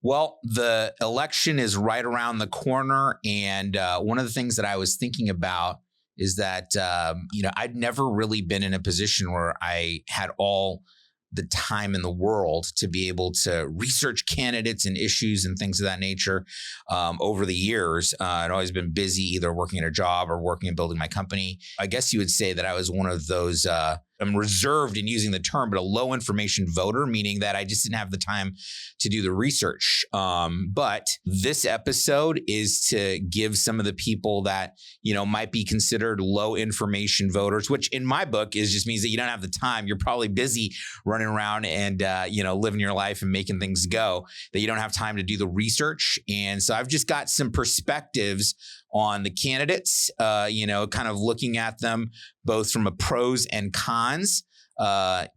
Well, the election is right around the corner. And one of the things that I was thinking about is that, I'd never really been in a position where I had all the time in the world to be able to research candidates and issues and things of that nature over the years. I'd always been busy either working at a job or working and building my company. I guess you would say that I was one of those, I'm reserved in using the term, but a low information voter, meaning that I just didn't have the time to do the research. But this episode is to give some of the people that, might be considered low information voters, which in my book just means that you don't have the time. You're probably busy running around and, living your life and making things go, that you don't have time to do the research. And so I've just got some perspectives on the candidates, kind of looking at them both from a pros and cons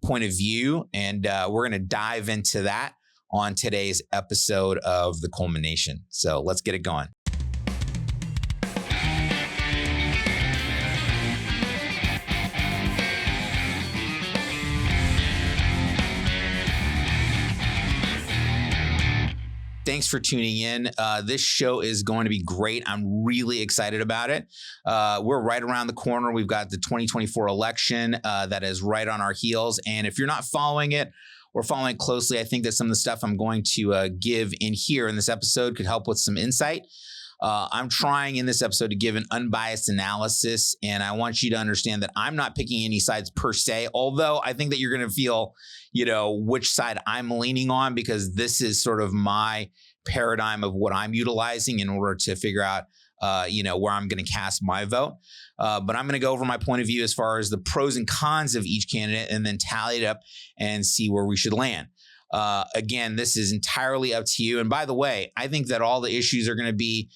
point of view. And we're going to dive into that on today's episode of the Coleman Nation. So let's get it going. Thanks for tuning in. This show is going to be great. I'm really excited about it. We're right around the corner. We've got the 2024 election that is right on our heels. And if you're not following it or following it closely, I think that some of the stuff I'm going to give in here in this episode could help with some insight. I'm trying in this episode to give an unbiased analysis, and I want you to understand that I'm not picking any sides per se, although I think that you're going to feel, which side I'm leaning on, because this is sort of my paradigm of what I'm utilizing in order to figure out, where I'm going to cast my vote. But I'm going to go over my point of view as far as the pros and cons of each candidate and then tally it up and see where we should land. Again, this is entirely up to you. And by the way, I think that all the issues are going to be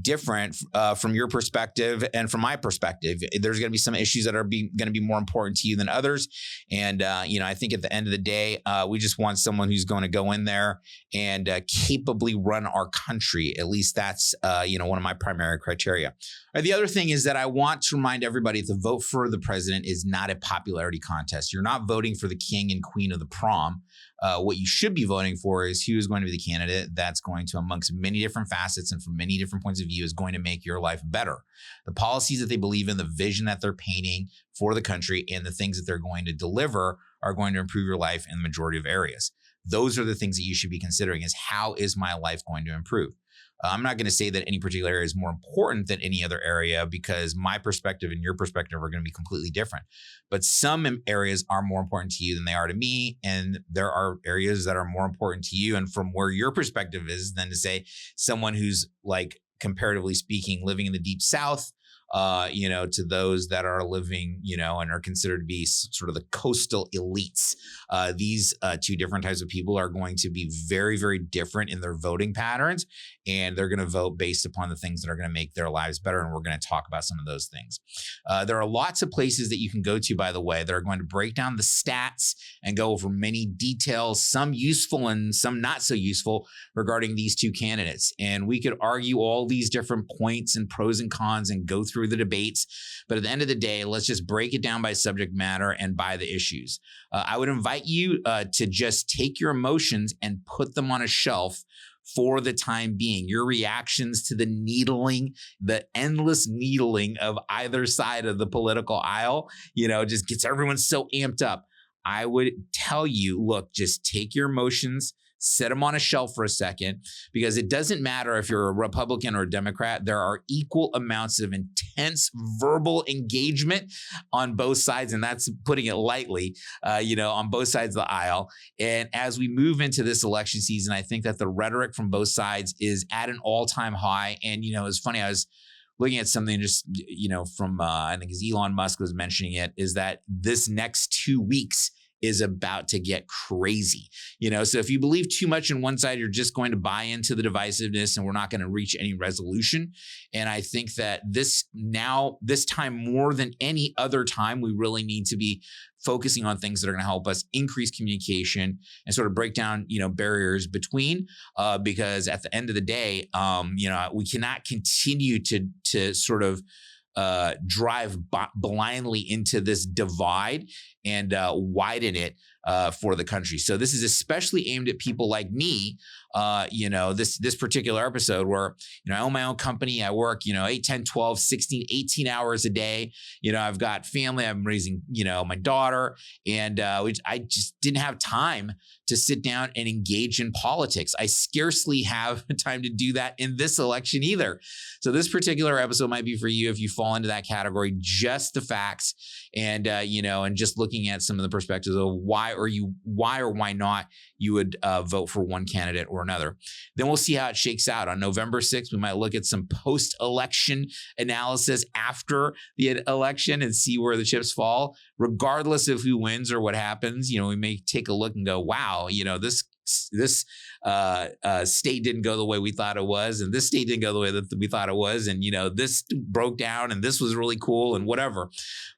different from your perspective and from my perspective. There's going to be some issues that are going to be more important to you than others. And, I think at the end of the day, we just want someone who's going to go in there and capably run our country. At least that's, one of my primary criteria. The other thing is that I want to remind everybody that the vote for the president is not a popularity contest. You're not voting for the king and queen of the prom. What you should be voting for is who is going to be the candidate that's going to, amongst many different facets and from many different points of view, is going to make your life better. The policies that they believe in, the vision that they're painting for the country, and the things that they're going to deliver are going to improve your life in the majority of areas. Those are the things that you should be considering: is how is my life going to improve? I'm not going to say that any particular area is more important than any other area, because my perspective and your perspective are going to be completely different. But some areas are more important to you than they are to me. And there are areas that are more important to you and from where your perspective is than to say someone who's, like, comparatively speaking, living in the deep South, to those that are living, and are considered to be sort of the coastal elites. These two different types of people are going to be very, very different in their voting patterns, and they're going to vote based upon the things that are going to make their lives better. And we're going to talk about some of those things. There are lots of places that you can go to, by the way, that are going to break down the stats and go over many details, some useful and some not so useful, regarding these two candidates. And we could argue all these different points and pros and cons and go through the debates. But at the end of the day, let's just break it down by subject matter and by the issues. I would invite you to just take your emotions and put them on a shelf for the time being. Your reactions to the needling, the endless needling of either side of the political aisle, just gets everyone so amped up. I would tell you, look, just take your emotions, set them on a shelf for a second, because it doesn't matter if you're a Republican or a Democrat. There are equal amounts of intense verbal engagement on both sides, and that's putting it lightly, on both sides of the aisle. And as we move into this election season, I think that the rhetoric from both sides is at an all-time high. And, it's funny, I was looking at something just, from, I think as Elon Musk was mentioning it, is that this next 2 weeks is about to get crazy. So if you believe too much in one side, you're just going to buy into the divisiveness, and we're not going to reach any resolution. And I think that this time more than any other time, we really need to be focusing on things that are going to help us increase communication and sort of break down, barriers between, because at the end of the day, we cannot continue to sort of drive blindly into this divide and widen it for the country. So this is especially aimed at people like me. This particular episode where, I own my own company. I work, 8, 10, 12, 16, 18 hours a day. I've got family. I'm raising, my daughter. And I just didn't have time to sit down and engage in politics. I scarcely have time to do that in this election either. So this particular episode might be for you if you fall into that category, just the facts and, and just looking at some of the perspectives of why or why not you would vote for one candidate or another. Then we'll see how it shakes out. On November 6th, we might look at some post-election analysis after the election and see where the chips fall. Regardless of who wins or what happens, we may take a look and go, wow, this state didn't go the way we thought it was, and this state didn't go the way that we thought it was, and this broke down, and this was really cool, and whatever.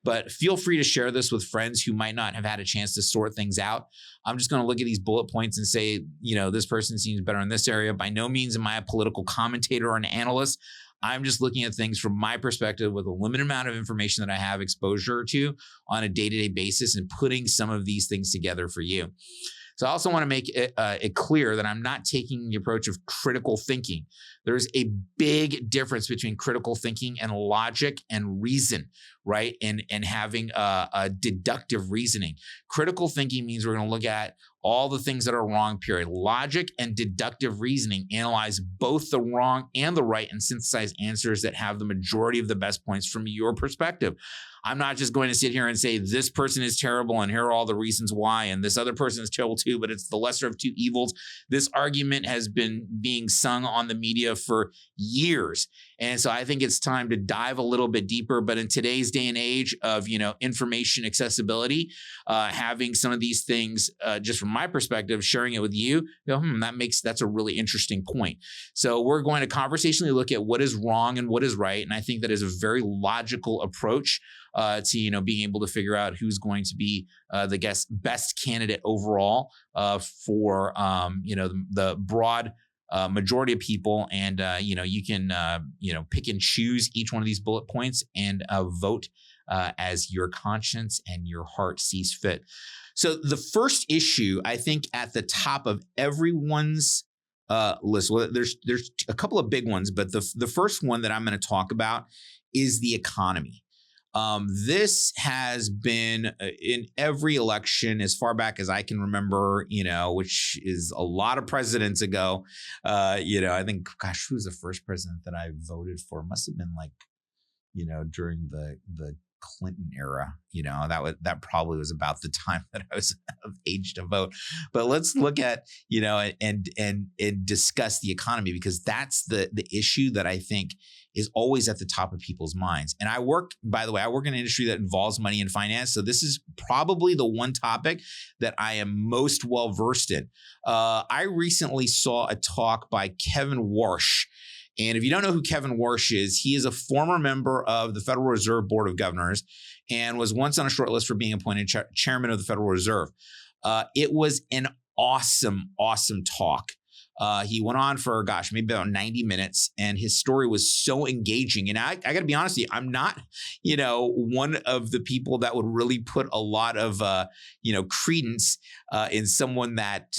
But feel free to share this with friends who might not have had a chance to sort things out. I'm just going to look at these bullet points and say, this person seems better in this area. By no means am I a political commentator or an analyst. I'm just looking at things from my perspective with a limited amount of information that I have exposure to on a day-to-day basis and putting some of these things together for you. So I also want to make it clear that I'm not taking the approach of critical thinking. There's a big difference between critical thinking and logic and reason, right? And having a deductive reasoning. Critical thinking means we're going to look at all the things that are wrong, period. Logic and deductive reasoning analyze both the wrong and the right and synthesize answers that have the majority of the best points from your perspective. I'm not just going to sit here and say this person is terrible and here are all the reasons why, and this other person is terrible too, but it's the lesser of two evils. This argument has been being sung on the media for years. And so I think it's time to dive a little bit deeper. But in today's day and age of, information accessibility, having some of these things, just from my perspective, sharing it with you, that's a really interesting point. So we're going to conversationally look at what is wrong and what is right. And I think that is a very logical approach to being able to figure out who's going to be the best candidate overall for the broad majority of people. And you can pick and choose each one of these bullet points and vote as your conscience and your heart sees fit. So the first issue, I think, at the top of everyone's list, well, there's a couple of big ones, but the first one that I'm going to talk about is the economy. This has been in every election as far back as I can remember, which is a lot of presidents ago. I think, gosh, who was the first president that I voted for? Must have been during the Clinton era. That probably was about the time that I was of age to vote. But let's look at, and discuss the economy, because that's the issue that I think is always at the top of people's minds. And I work in an industry that involves money and finance. So this is probably the one topic that I am most well versed in. I recently saw a talk by Kevin Warsh. And if you don't know who Kevin Warsh is, he is a former member of the Federal Reserve Board of Governors and was once on a short list for being appointed chairman of the Federal Reserve. It was an awesome, awesome talk. He went on for, maybe about 90 minutes, and his story was so engaging. And I got to be honest with you, I'm not, one of the people that would really put a lot of, credence in someone that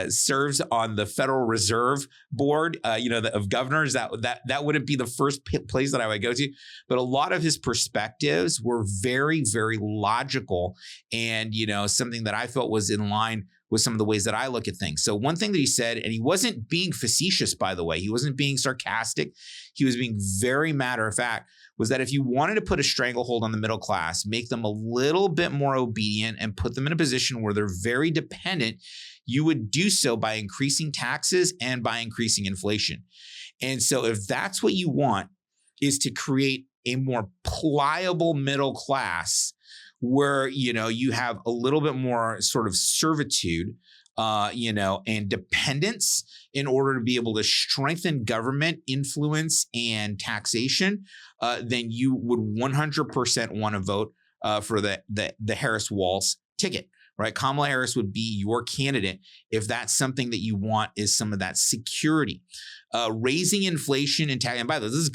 serves on the Federal Reserve Board, of governors. That wouldn't be the first place that I would go to. But a lot of his perspectives were very, very logical, and something that I felt was in line with some of the ways that I look at things. So one thing that he said, and he wasn't being facetious, by the way, he wasn't being sarcastic, he was being very matter of fact, was that if you wanted to put a stranglehold on the middle class, make them a little bit more obedient and put them in a position where they're very dependent, you would do so by increasing taxes and by increasing inflation. And so if that's what you want, is to create a more pliable middle class, where, you have a little bit more sort of servitude, and dependence in order to be able to strengthen government influence and taxation, then you would 100% want to vote for the Harris-Walz ticket, right? Kamala Harris would be your candidate if that's something that you want, is some of that security. raising inflation and tax. And by the way, this is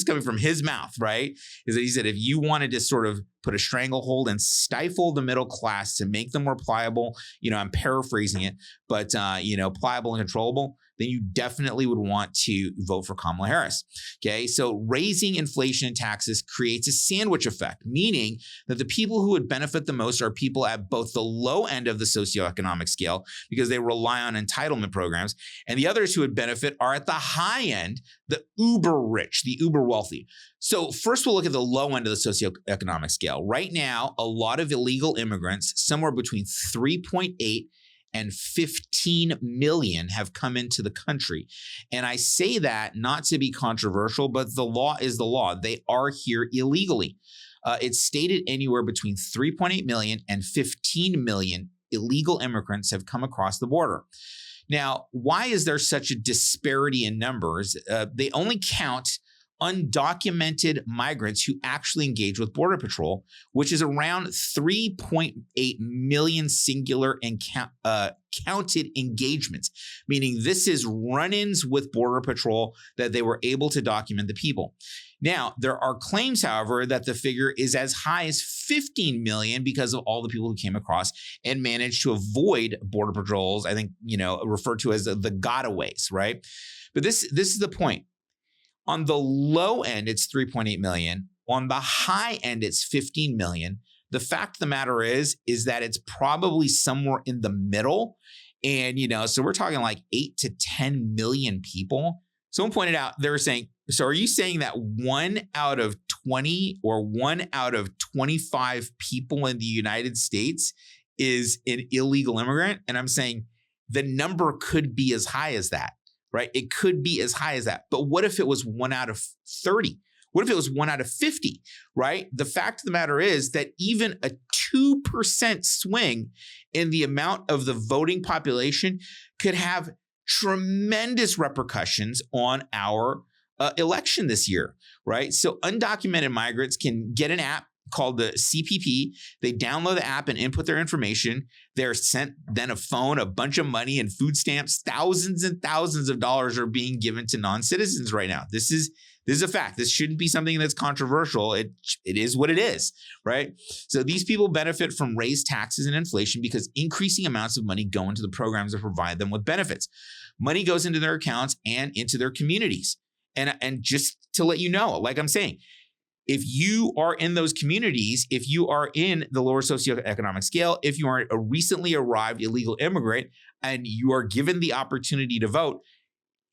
coming from his mouth, right? Is that he said if you wanted to sort of put a stranglehold and stifle the middle class to make them more pliable, I'm paraphrasing it, but pliable and controllable, then you definitely would want to vote for Kamala Harris. Okay, so raising inflation and taxes creates a sandwich effect, meaning that the people who would benefit the most are people at both the low end of the socioeconomic scale because they rely on entitlement programs, and the others who would benefit are at the high end, the uber rich, the uber wealthy. So first we'll look at the low end of the socioeconomic scale. Right now, a lot of illegal immigrants, somewhere between 3.8 and 15 million have come into the country. And I say that not to be controversial, but the law is the law. They are here illegally. It's stated anywhere between 3.8 million and 15 million illegal immigrants have come across the border. Now, why is there such a disparity in numbers? They only count undocumented migrants who actually engage with Border Patrol, which is around 3.8 million singular and counted engagements, meaning this is run-ins with Border Patrol that they were able to document the people. Now, there are claims, however, that the figure is as high as 15 million because of all the people who came across and managed to avoid Border Patrols, I think, referred to as the gotaways, right? But this is the point. On the low end, it's 3.8 million. On the high end, it's 15 million. The fact of the matter is that it's probably somewhere in the middle. And, so we're talking like 8 to 10 million people. Someone pointed out, they were saying, so are you saying that 1 out of 20 or 1 out of 25 people in the United States is an illegal immigrant? And I'm saying the number could be as high as that. Right? It could be as high as that. But what if it was 1 out of 30? What if it was 1 out of 50? Right? The fact of the matter is that even a 2% swing in the amount of the voting population could have tremendous repercussions on our election this year, right? So undocumented migrants can get an app called the CPP. They download the app and input their information. They're sent then a phone, a bunch of money, and food stamps. Thousands and thousands of dollars are being given to non-citizens right now. This is a fact. This shouldn't be something that's controversial. It is what it is, right? So these people benefit from raised taxes and inflation because increasing amounts of money go into the programs that provide them with benefits. Money goes into their accounts and into their communities. And just to let you know, like I'm saying, if you are in those communities, if you are in the lower socioeconomic scale, if you are a recently arrived illegal immigrant and you are given the opportunity to vote,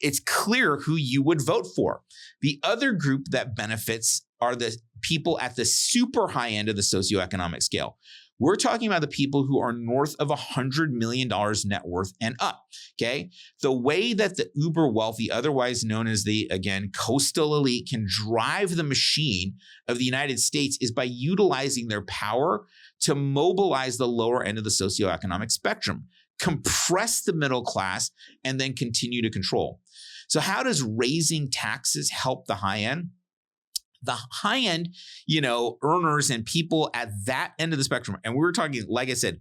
it's clear who you would vote for. The other group that benefits are the people at the super high end of the socioeconomic scale. We're talking about the people who are north of $100 million net worth and up, okay? The way that the uber wealthy, otherwise known as the, again, coastal elite, can drive the machine of the United States is by utilizing their power to mobilize the lower end of the socioeconomic spectrum, compress the middle class, and then continue to control. So how does raising taxes help the high end? The high end, earners and people at that end of the spectrum, and we're talking, like I said,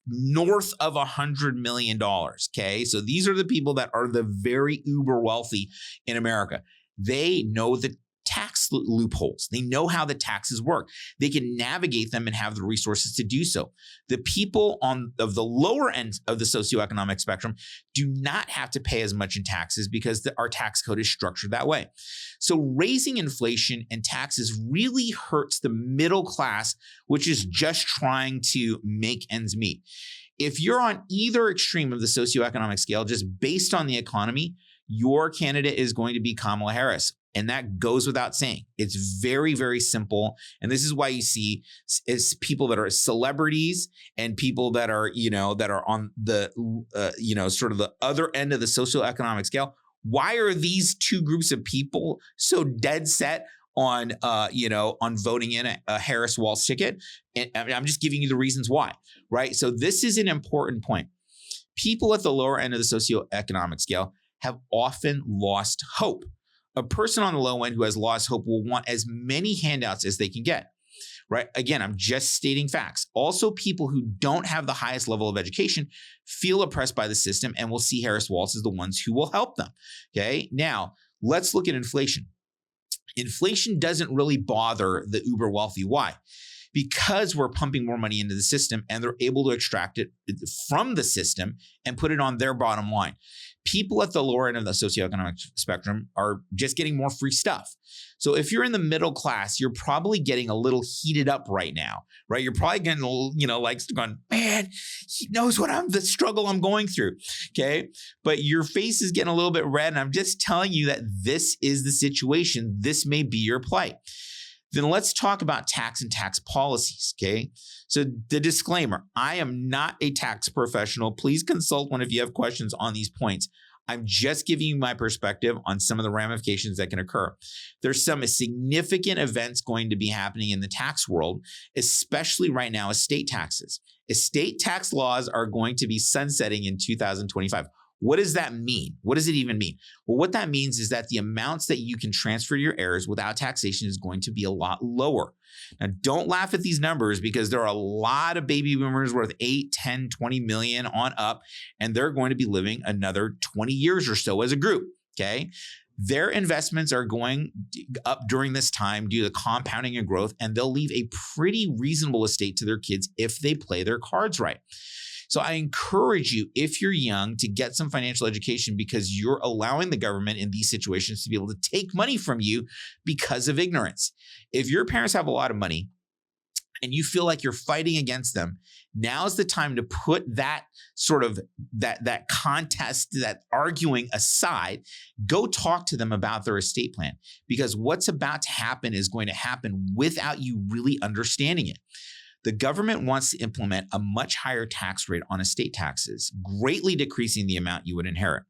north of $100 million, okay? So these are the people that are the very uber wealthy in America. They know the tax loopholes. They know how the taxes work. They can navigate them and have the resources to do so. The people of the lower end of the socioeconomic spectrum do not have to pay as much in taxes because our tax code is structured that way. So raising inflation and taxes really hurts the middle class, which is just trying to make ends meet. If you're on either extreme of the socioeconomic scale, just based on the economy, your candidate is going to be Kamala Harris. And that goes without saying. It's very, very simple. And this is why you see is people that are celebrities and people that are, that are on the, sort of the other end of the socioeconomic scale. Why are these two groups of people so dead set on, on voting in a Harris Walsh ticket? And I'm just giving you the reasons why, right? So this is an important point. People at the lower end of the socioeconomic scale have often lost hope. A person on the low end who has lost hope will want as many handouts as they can get. right? Again, I'm just stating facts. Also, people who don't have the highest level of education feel oppressed by the system and will see Harris Walz as the ones who will help them. Okay. Now, let's look at inflation. Inflation doesn't really bother the uber wealthy. Why? Because we're pumping more money into the system and they're able to extract it from the system and put it on their bottom line. People at the lower end of the socioeconomic spectrum are just getting more free stuff. So if you're in the middle class, you're probably getting a little heated up right now, right? You're probably getting, like going, man, he knows the struggle I'm going through, okay? But your face is getting a little bit red, and I'm just telling you that this is the situation. This may be your plight. Then let's talk about tax and tax policies, okay? So the disclaimer, I am not a tax professional. Please consult one if you have questions on these points. I'm just giving you my perspective on some of the ramifications that can occur. There's some significant events going to be happening in the tax world, especially right now, estate taxes. Estate tax laws are going to be sunsetting in 2025. What does that mean? What does it even mean? Well, what that means is that the amounts that you can transfer to your heirs without taxation is going to be a lot lower. Now, don't laugh at these numbers because there are a lot of baby boomers worth 8, 10, 20 million on up, and they're going to be living another 20 years or so as a group, okay? Their investments are going up during this time due to compounding and growth, and they'll leave a pretty reasonable estate to their kids if they play their cards right. So I encourage you, if you're young, to get some financial education because you're allowing the government in these situations to be able to take money from you because of ignorance. If your parents have a lot of money and you feel like you're fighting against them, now's the time to put that sort of that contest, that arguing aside. Go talk to them about their estate plan, because what's about to happen is going to happen without you really understanding it. The government wants to implement a much higher tax rate on estate taxes, greatly decreasing the amount you would inherit.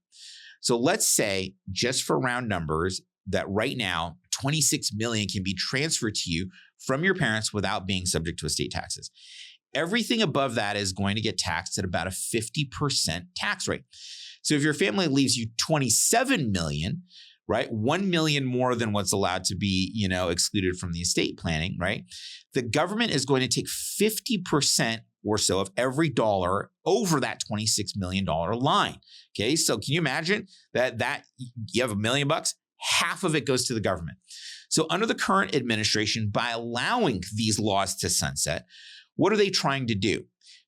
So let's say, just for round numbers, that right now, 26 million can be transferred to you from your parents without being subject to estate taxes. Everything above that is going to get taxed at about a 50% tax rate. So if your family leaves you 27 million, right? 1 million more than what's allowed to be, excluded from the estate planning, right? The government is going to take 50% or so of every dollar over that $26 million line. Okay. So can you imagine that you have $1 million, half of it goes to the government. So under the current administration, by allowing these laws to sunset, what are they trying to do?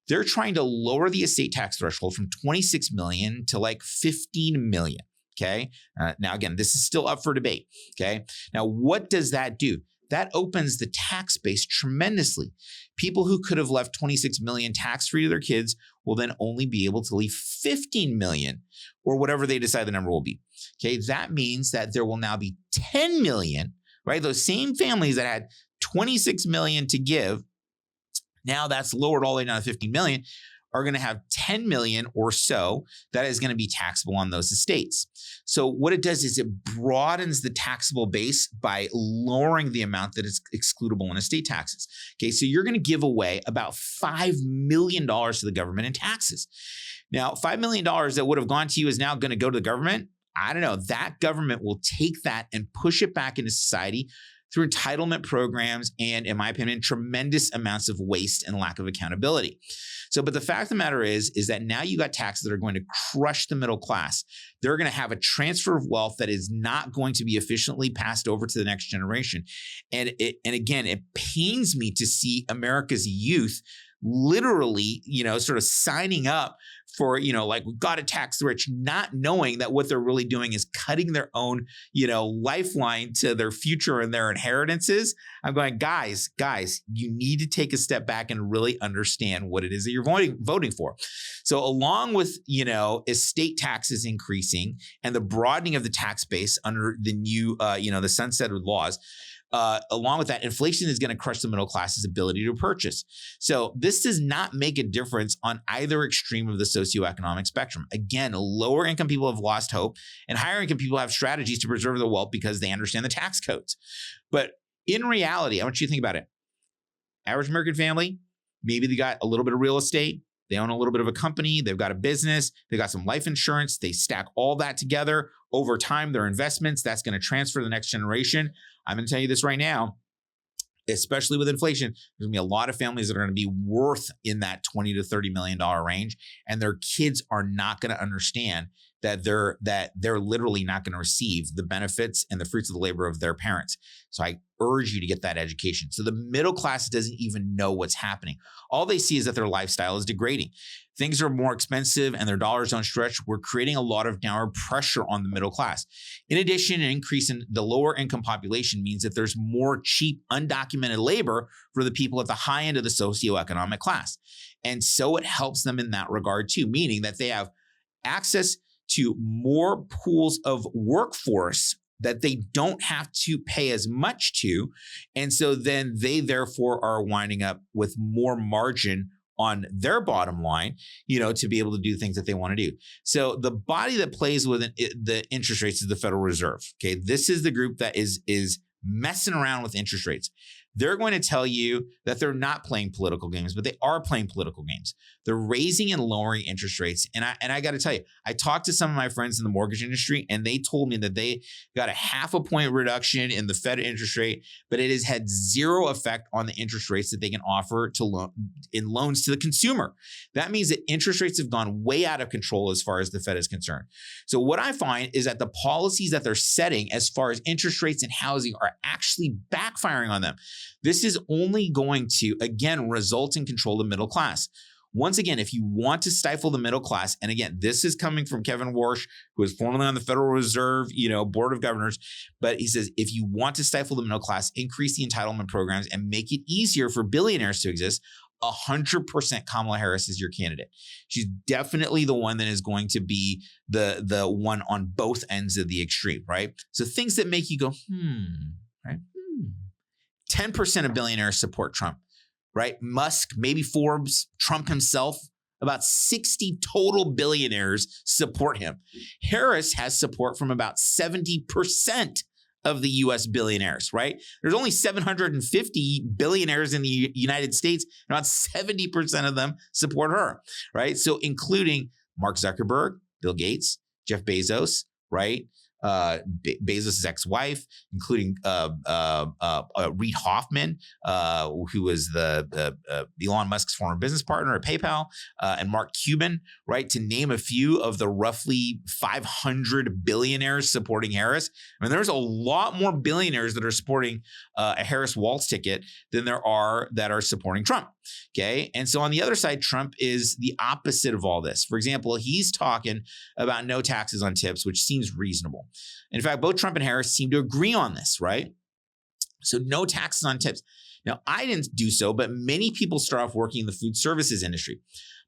They're trying to lower the estate tax threshold from 26 million to like 15 million. Okay. Now, again, this is still up for debate. Okay. Now, what does that do? That opens the tax base tremendously. People who could have left 26 million tax-free to their kids will then only be able to leave 15 million or whatever they decide the number will be. Okay. That means that there will now be 10 million, right? Those same families that had 26 million to give, now that's lowered all the way down to 15 million, are going to have 10 million or so that is going to be taxable on those estates. So what it does is it broadens the taxable base by lowering the amount that is excludable in estate taxes. Okay, so you're going to give away about $5 million to the government in taxes. Now, $5 million that would have gone to you is now going to go to the government. I don't know. That government will take that and push it back into society through entitlement programs and, in my opinion, tremendous amounts of waste and lack of accountability. So, but the fact of the matter is that now you got taxes that are going to crush the middle class. They're going to have a transfer of wealth that is not going to be efficiently passed over to the next generation. And again, it pains me to see America's youth literally, sort of signing up for, like, we've got to tax the rich, not knowing that what they're really doing is cutting their own, lifeline to their future and their inheritances. I'm going, guys, you need to take a step back and really understand what it is that you're voting for. So along with, estate taxes increasing and the broadening of the tax base under the new, the sunset of laws, along with that, inflation is going to crush the middle class's ability to purchase. So this does not make a difference on either extreme of the socioeconomic spectrum. Again, lower income people have lost hope, and higher income people have strategies to preserve their wealth because they understand the tax codes. But in reality, I want you to think about it. Average American family, maybe they got a little bit of real estate. They own a little bit of a company. They've got a business. They got some life insurance. They stack all that together. Over time, their investments, that's going to transfer to the next generation. I'm going to tell you this right now. especially with inflation, there's gonna be a lot of families that are gonna be worth in that $20 to $30 million range, and their kids are not gonna understand that they're literally not going to receive the benefits and the fruits of the labor of their parents. So I urge you to get that education. So the middle class doesn't even know what's happening. All they see is that their lifestyle is degrading. Things are more expensive and their dollars don't stretch. We're creating a lot of downward pressure on the middle class. In addition, an increase in the lower income population means that there's more cheap, undocumented labor for the people at the high end of the socioeconomic class. And so it helps them in that regard too, meaning that they have access to more pools of workforce that they don't have to pay as much to. And so then they therefore are winding up with more margin on their bottom line, to be able to do things that they want to do. So the body that plays with the interest rates is the Federal Reserve. Okay. This is the group that is messing around with interest rates. They're going to tell you that they're not playing political games, but they are playing political games. They're raising and lowering interest rates. And I got to tell you, I talked to some of my friends in the mortgage industry, and they told me that they got a 0.5 point reduction in the Fed interest rate, but it has had zero effect on the interest rates that they can offer in loans to the consumer. That means that interest rates have gone way out of control as far as the Fed is concerned. So what I find is that the policies that they're setting as far as interest rates and housing are actually backfiring on them. This is only going to, again, result in control of the middle class. Once again, if you want to stifle the middle class, and again, this is coming from Kevin Warsh, who is formerly on the Federal Reserve, Board of Governors, but he says, if you want to stifle the middle class, increase the entitlement programs and make it easier for billionaires to exist, 100% Kamala Harris is your candidate. She's definitely the one that is going to be the one on both ends of the extreme, right? So things that make you go, right? 10% of billionaires support Trump, right? Musk, maybe Forbes, Trump himself, about 60 total billionaires support him. Harris has support from about 70% of the US billionaires, right? There's only 750 billionaires in the United States, and about 70% of them support her, right? So including Mark Zuckerberg, Bill Gates, Jeff Bezos, right? Bezos' ex-wife, including Reid Hoffman, who was the Elon Musk's former business partner at PayPal, and Mark Cuban, right? To name a few of the roughly 500 billionaires supporting Harris. I mean, there's a lot more billionaires that are supporting a Harris Waltz ticket than there are that are supporting Trump. Okay. And so on the other side, Trump is the opposite of all this. For example, he's talking about no taxes on tips, which seems reasonable. In fact, both Trump and Harris seem to agree on this, right? So no taxes on tips. Now, I didn't do so, but many people start off working in the food services industry.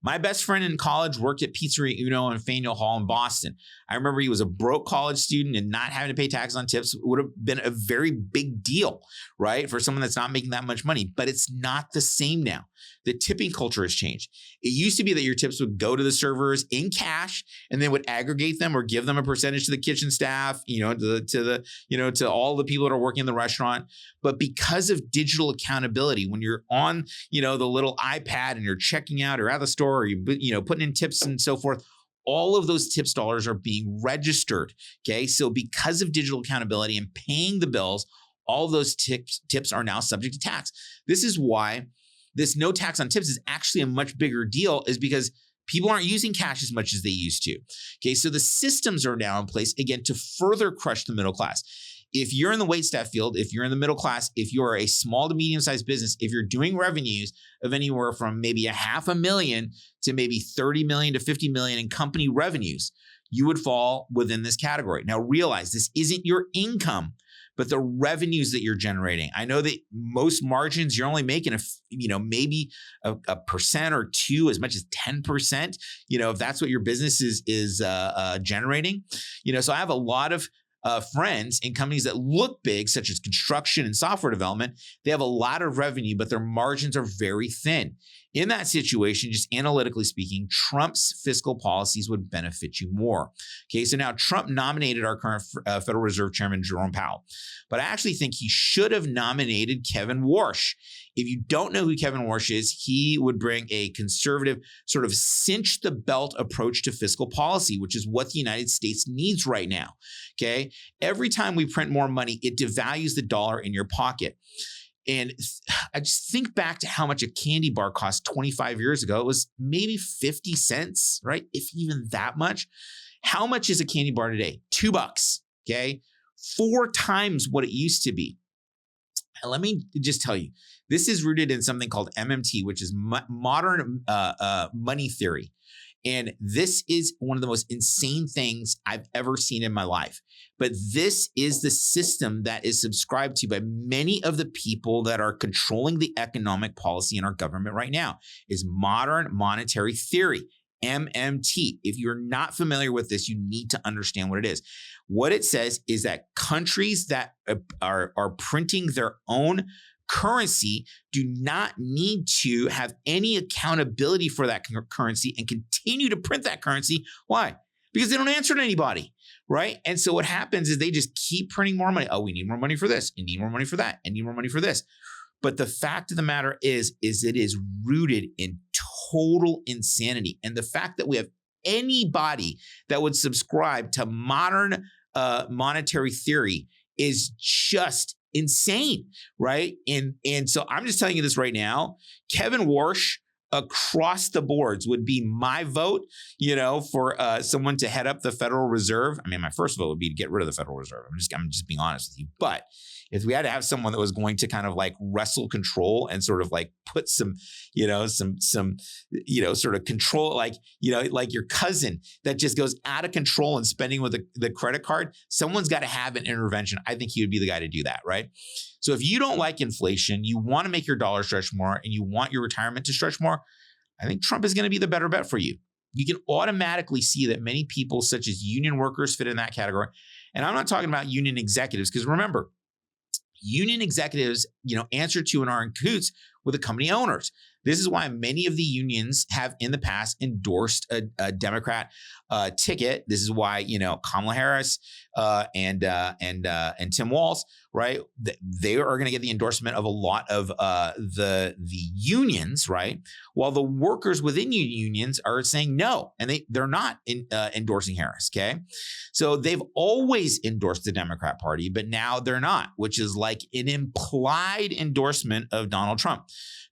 My best friend in college worked at Pizzeria Uno in Faneuil Hall in Boston. I remember he was a broke college student, and not having to pay taxes on tips would have been a very big deal, right? For someone that's not making that much money, but it's not the same now. The tipping culture has changed. It used to be that your tips would go to the servers in cash and then would aggregate them or give them a percentage to the kitchen staff, to all the people that are working in the restaurant. But because of digital accountability, when you're on, the little iPad and you're checking out or at the store, or you putting in tips and so forth, all of those tips dollars are being registered. Okay. So because of digital accountability and paying the bills, all of those tips are now subject to tax. This is why this no tax on tips is actually a much bigger deal, is because people aren't using cash as much as they used to. Okay. So the systems are now in place, again, to further crush the middle class. If you're in the waitstaff field, if you're in the middle class, if you're a small to medium-sized business, if you're doing revenues of anywhere from maybe $500,000 to maybe 30 million to 50 million in company revenues, you would fall within this category. Now realize this isn't your income, but the revenues that you're generating. I know that most margins, you're only making maybe a percent or two, as much as 10%, if that's what your business is generating. So I have a lot of friends in companies that look big, such as construction and software development. They have a lot of revenue, but their margins are very thin. In that situation, just analytically speaking, Trump's fiscal policies would benefit you more. Okay, so now Trump nominated our current Federal Reserve Chairman, Jerome Powell, but I actually think he should have nominated Kevin Warsh. If you don't know who Kevin Warsh is, he would bring a conservative, sort of cinch the belt approach to fiscal policy, which is what the United States needs right now. Okay, every time we print more money, it devalues the dollar in your pocket. And I just think back to how much a candy bar cost 25 years ago. It was maybe 50 cents, right? If even that much. How much is a candy bar today? $2, okay? 4 times what it used to be. And let me just tell you, this is rooted in something called MMT, which is modern money theory. And this is one of the most insane things I've ever seen in my life. But this is the system that is subscribed to by many of the people that are controlling the economic policy in our government right now, is modern monetary theory, MMT. If you're not familiar with this, you need to understand what it is. What it says is that countries that are printing their own currency do not need to have any accountability for that currency and continue to print that currency. Why? Because they don't answer to anybody, right? And so what happens is they just keep printing more money. Oh, we need more money for this, and need more money for that, and need more money for this. But the fact of the matter is it is rooted in total insanity. And the fact that we have anybody that would subscribe to modern monetary theory is just insane, right? And so I'm just telling you this right now. Kevin Warsh across the boards would be my vote, for someone to head up the Federal Reserve. I mean, my first vote would be to get rid of the Federal Reserve. I'm just being honest with you. But if we had to have someone that was going to kind of like wrestle control and sort of like put some sort of control, like your cousin that just goes out of control and spending with the credit card, someone's got to have an intervention. I think he would be the guy to do that, right? So if you don't like inflation, you want to make your dollar stretch more, and you want your retirement to stretch more, I think Trump is going to be the better bet for you. You can automatically see that many people, such as union workers, fit in that category. And I'm not talking about union executives, because remember, union executives, answer to and are in cahoots with the company owners. This is why many of the unions have in the past endorsed a Democrat ticket. This is why, Kamala Harris and Tim Walz, right? They are going to get the endorsement of a lot of the unions, right? While the workers within unions are saying no, and they're not endorsing Harris. Okay, so they've always endorsed the Democrat Party, but now they're not, which is like an implied endorsement of Donald Trump.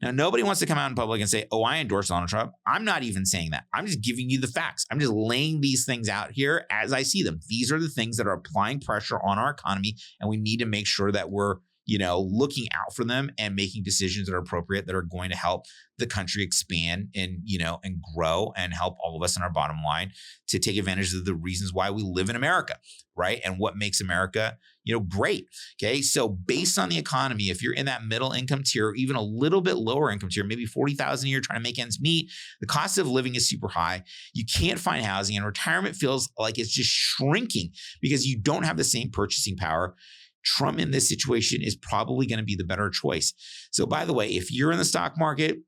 Now, nobody wants to come out in public and say, oh, I endorse Donald Trump. I'm not even saying that. I'm just giving you the facts. I'm just laying these things out here as I see them. These are the things that are applying pressure on our economy, and we need to make sure that we're, looking out for them and making decisions that are appropriate, that are going to help the country expand and, and grow, and help all of us in our bottom line to take advantage of the reasons why we live in America, right? And what makes America, great. Okay. So based on the economy, if you're in that middle income tier, or even a little bit lower income tier, maybe 40,000 a year trying to make ends meet, the cost of living is super high. You can't find housing, and retirement feels like it's just shrinking because you don't have the same purchasing power. Trump in this situation is probably going to be the better choice. So by the way, if you're in the stock market,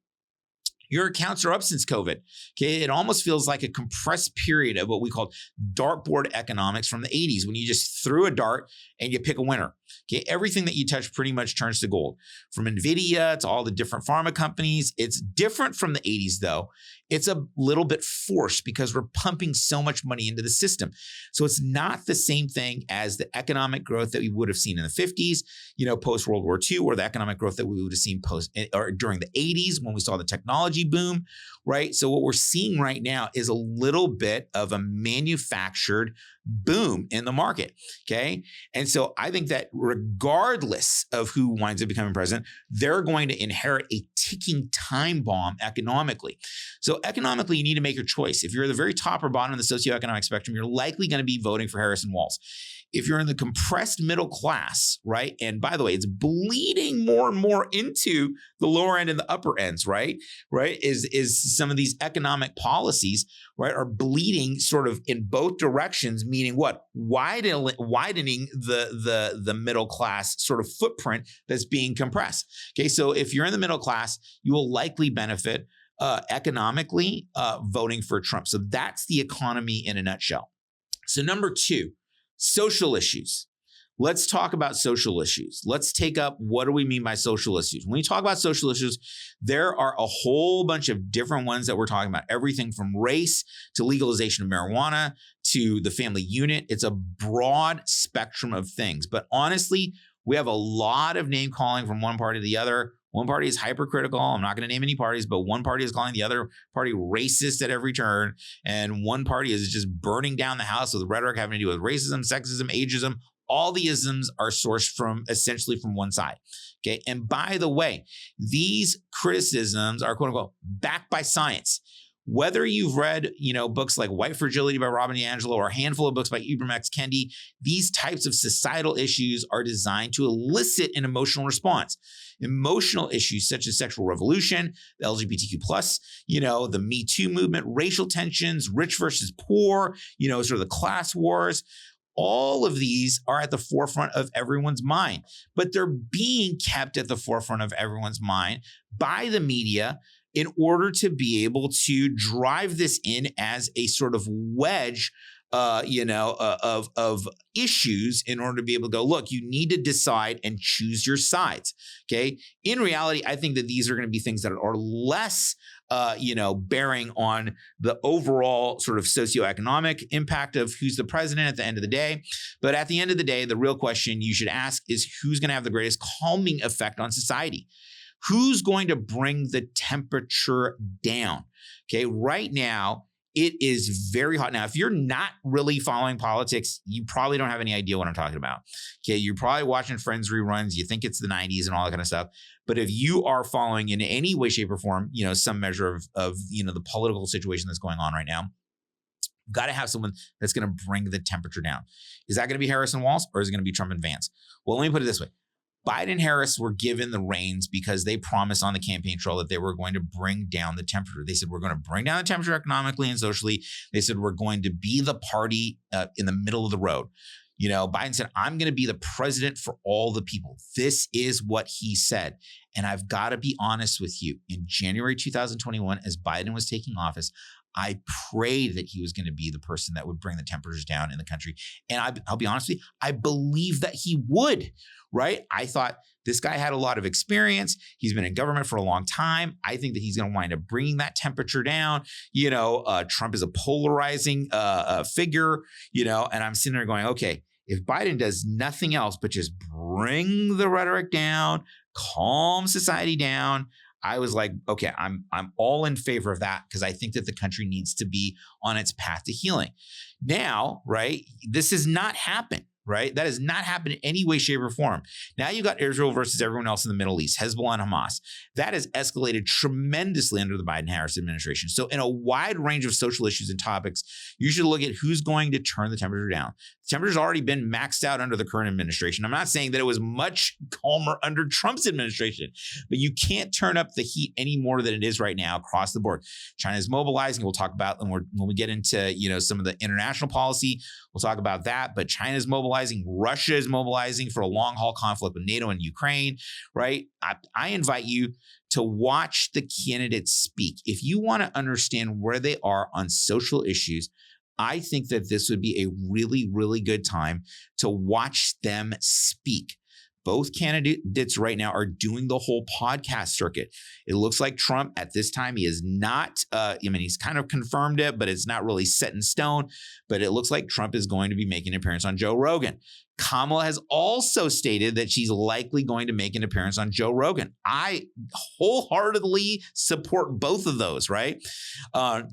your accounts are up since COVID. Okay, it almost feels like a compressed period of what we call dartboard economics from the 80s, when you just threw a dart and you pick a winner. Okay, everything that you touch pretty much turns to gold. From Nvidia to all the different pharma companies. It's different from the 80s though. It's a little bit forced because we're pumping so much money into the system. So it's not the same thing as the economic growth that we would have seen in the 50s, post World War II, or the economic growth that we would have seen during the 80s when we saw the technology boom, right? So what we're seeing right now is a little bit of a manufactured boom in the market, okay? And so I think that regardless of who winds up becoming president, they're going to inherit a ticking time bomb economically. So economically, you need to make your choice. If you're at the very top or bottom of the socioeconomic spectrum, you're likely going to be voting for Harris and Walz. If you're in the compressed middle class, right? And by the way, it's bleeding more and more into the lower end and the upper ends, right? Right? Is some of these economic policies, right, are bleeding sort of in both directions, meaning what? Widening the middle class sort of footprint that's being compressed. Okay, so if you're in the middle class, you will likely benefit economically voting for Trump. So that's the economy in a nutshell. So number 2, social issues. Let's talk about social issues. Let's take up, what do we mean by social issues? When we talk about social issues, there are a whole bunch of different ones that we're talking about. Everything from race to legalization of marijuana to the family unit. It's a broad spectrum of things. But honestly, We have a lot of name calling from one party to the other. One party is hypercritical. I'm not going to name any parties, but one party is calling the other party racist at every turn. And one party is just burning down the house with rhetoric having to do with racism, sexism, ageism. All the isms are sourced from essentially from one side. Okay. And by the way, these criticisms are quote unquote backed by science. Whether you've read, books like White Fragility by Robin DiAngelo or a handful of books by Ibram X. Kendi, these types of societal issues are designed to elicit an emotional response. Emotional issues such as sexual revolution, the LGBTQ+, the Me Too movement, racial tensions, rich versus poor, sort of the class wars. All of these are at the forefront of everyone's mind, but they're being kept at the forefront of everyone's mind by the media in order to be able to drive this in as a sort of wedge, of issues in order to be able to go, look, you need to decide and choose your sides. Okay. In reality, I think that these are going to be things that are less, bearing on the overall sort of socioeconomic impact of who's the president at the end of the day. But at the end of the day, the real question you should ask is who's going to have the greatest calming effect on society? Who's going to bring the temperature down? Okay, right now, it is very hot. Now, if you're not really following politics, you probably don't have any idea what I'm talking about. Okay, you're probably watching Friends reruns. You think it's the 90s and all that kind of stuff. But if you are following in any way, shape, or form, some measure of the political situation that's going on right now, you've got to have someone that's going to bring the temperature down. Is that going to be Harris and Walz, or is it going to be Trump and Vance? Well, let me put it this way. Biden and Harris were given the reins because they promised on the campaign trail that they were going to bring down the temperature. They said, we're going to bring down the temperature economically and socially. They said, we're going to be the party in the middle of the road. Biden said, I'm going to be the president for all the people. This is what he said. And I've got to be honest with you. In January 2021, as Biden was taking office, I prayed that he was going to be the person that would bring the temperatures down in the country. And I'll be honest with you, I believe that he would, right? I thought this guy had a lot of experience. He's been in government for a long time. I think that he's going to wind up bringing that temperature down. Trump is a polarizing figure, and I'm sitting there going, okay, if Biden does nothing else but just bring the rhetoric down, calm society down, I was like, okay, I'm all in favor of that because I think that the country needs to be on its path to healing. Now, right, this has not happened. Right? That has not happened in any way, shape, or form. Now you've got Israel versus everyone else in the Middle East, Hezbollah and Hamas. That has escalated tremendously under the Biden-Harris administration. So in a wide range of social issues and topics, you should look at who's going to turn the temperature down. The temperature's already been maxed out under the current administration. I'm not saying that it was much calmer under Trump's administration, but you can't turn up the heat any more than it is right now across the board. China's mobilizing. We'll talk about when we get into some of the international policy. We'll talk about that. But China's mobilizing. Russia is mobilizing for a long haul conflict with NATO and Ukraine, right? I invite you to watch the candidates speak. If you want to understand where they are on social issues, I think that this would be a really, really good time to watch them speak. Both candidates right now are doing the whole podcast circuit. It looks like Trump at this time, he is not, he's kind of confirmed it, but it's not really set in stone. But it looks like Trump is going to be making an appearance on Joe Rogan. Kamala has also stated that she's likely going to make an appearance on Joe Rogan. I wholeheartedly support both of those, right?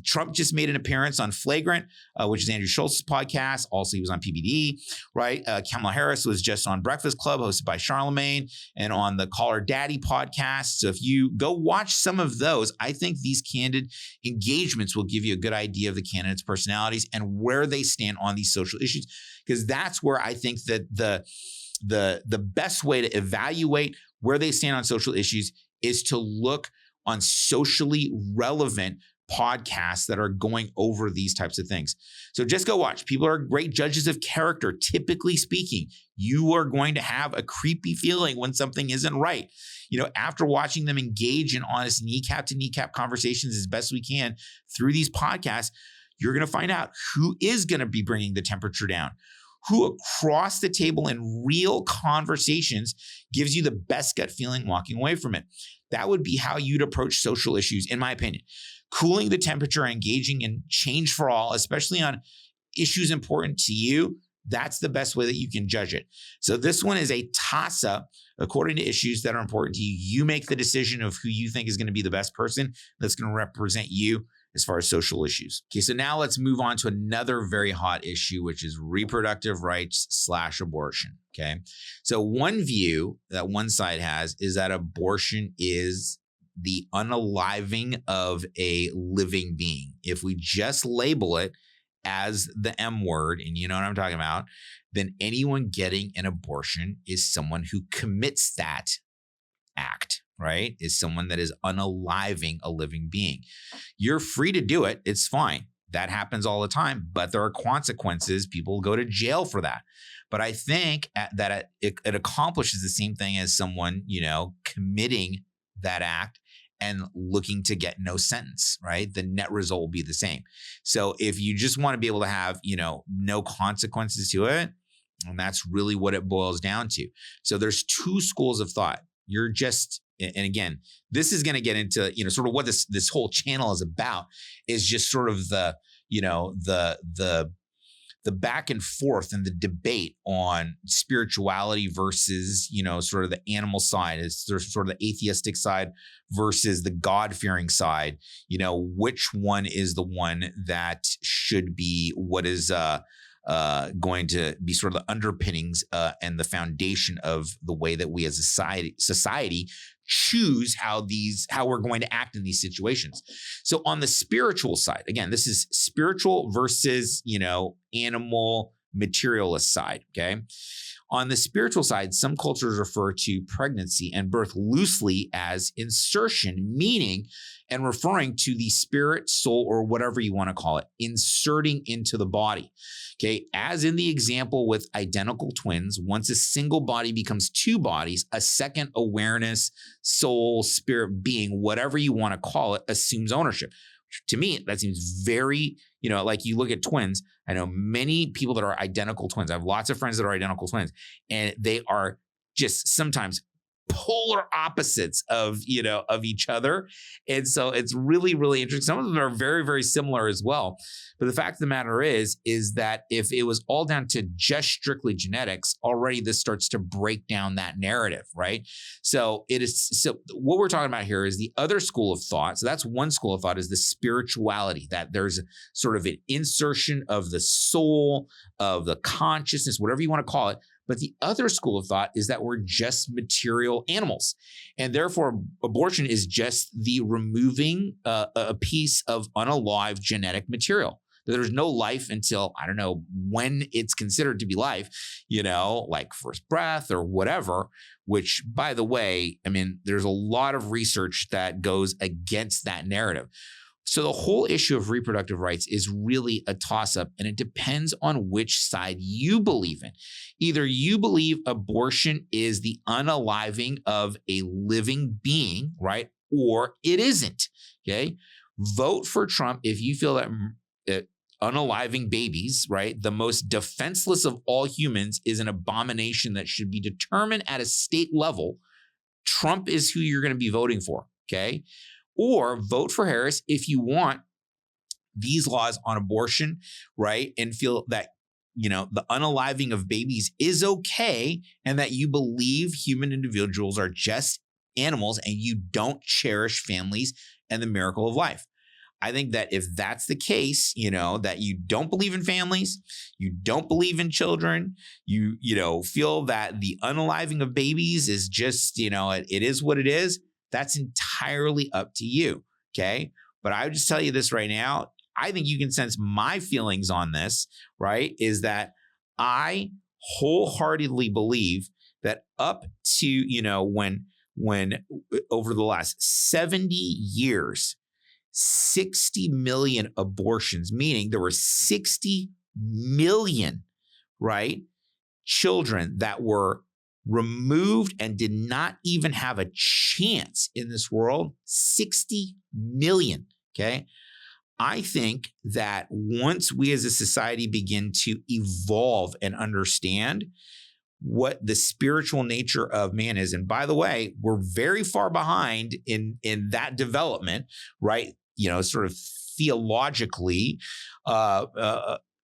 Trump just made an appearance on Flagrant, which is Andrew Schultz's podcast. Also, he was on PBD, right? Kamala Harris was just on Breakfast Club, hosted by Charlemagne, and on the Call Her Daddy podcast. So if you go watch some of those, I think these candid engagements will give you a good idea of the candidates' personalities and where they stand on these social issues, because that's where I think that the best way to evaluate where they stand on social issues is to look on socially relevant podcasts that are going over these types of things. So just go watch. People are great judges of character. Typically speaking, you are going to have a creepy feeling when something isn't right. After watching them engage in honest kneecap to kneecap conversations as best we can through these podcasts, you're going to find out who is going to be bringing the temperature down, who across the table in real conversations gives you the best gut feeling walking away from it. That would be how you'd approach social issues, in my opinion. Cooling the temperature, engaging in change for all, especially on issues important to you, That's the best way that you can judge it. So this one is a toss-up according to issues that are important to you. You make the decision of who you think is going to be the best person that's going to represent you as far as social issues. Okay, so now let's move on to another very hot issue, which is reproductive rights / abortion. Okay, so one view that one side has is that abortion is the unaliving of a living being. If we just label it as the M word, and you know what I'm talking about, then anyone getting an abortion is someone who commits that act, right? Is someone that is unaliving a living being. You're free to do it. It's fine. That happens all the time, but there are consequences. People go to jail for that. But I think that it accomplishes the same thing as someone, committing that act and looking to get no sentence, right? The net result will be the same. So if you just want to be able to have, no consequences to it, and that's really what it boils down to. So there's two schools of thought. You're just, and again, this is going to get into, sort of what this whole channel is about, is just sort of the back and forth and the debate on spirituality versus, sort of the animal side. It's sort of the atheistic side versus the God-fearing side. Which one is the one that should be what is going to be sort of the underpinnings and the foundation of the way that we as a society choose how we're going to act in these situations. So on the spiritual side, again, this is spiritual versus, animal materialist side. Okay. On the spiritual side, some cultures refer to pregnancy and birth loosely as insertion, meaning and referring to the spirit, soul, or whatever you want to call it, inserting into the body. Okay. As in the example with identical twins, once a single body becomes two bodies, a second awareness, soul, spirit, being, whatever you want to call it, assumes ownership. To me, that seems very, like you look at twins. I know many people that are identical twins. I have lots of friends that are identical twins, and they are just sometimes polar opposites of each other. And so it's really, really interesting. Some of them are very, very similar as well. But the fact of the matter is that if it was all down to just strictly genetics, already this starts to break down that narrative, right? So what we're talking about here is the other school of thought. So that's one school of thought, is the spirituality, that there's sort of an insertion of the soul, of the consciousness, whatever you want to call it. But the other school of thought is that we're just material animals. And therefore, abortion is just the removing a piece of unalive genetic material. There's no life until, I don't know when it's considered to be life, like first breath or whatever, which, by the way, there's a lot of research that goes against that narrative. So the whole issue of reproductive rights is really a toss-up, and it depends on which side you believe in. Either you believe abortion is the unaliving of a living being, right? Or it isn't, okay? Vote for Trump if you feel that unaliving babies, right, the most defenseless of all humans, is an abomination that should be determined at a state level. Trump is who you're going to be voting for, okay? Or vote for Harris if you want these laws on abortion, right? And feel that, the unaliving of babies is okay, and that you believe human individuals are just animals and you don't cherish families and the miracle of life. I think that if that's the case, that you don't believe in families, you don't believe in children, you feel that the unaliving of babies is just, it is what it is. That's entirely up to you, okay? But I would just tell you this right now. I think you can sense my feelings on this, right? Is that I wholeheartedly believe that up to, when over the last 70 years, 60 million abortions, meaning there were 60 million, right, children that were removed and did not even have a chance in this world. 60 million, okay? I think that once we as a society begin to evolve and understand what the spiritual nature of man is, and by the way, we're very far behind in that development, right? Sort of theologically,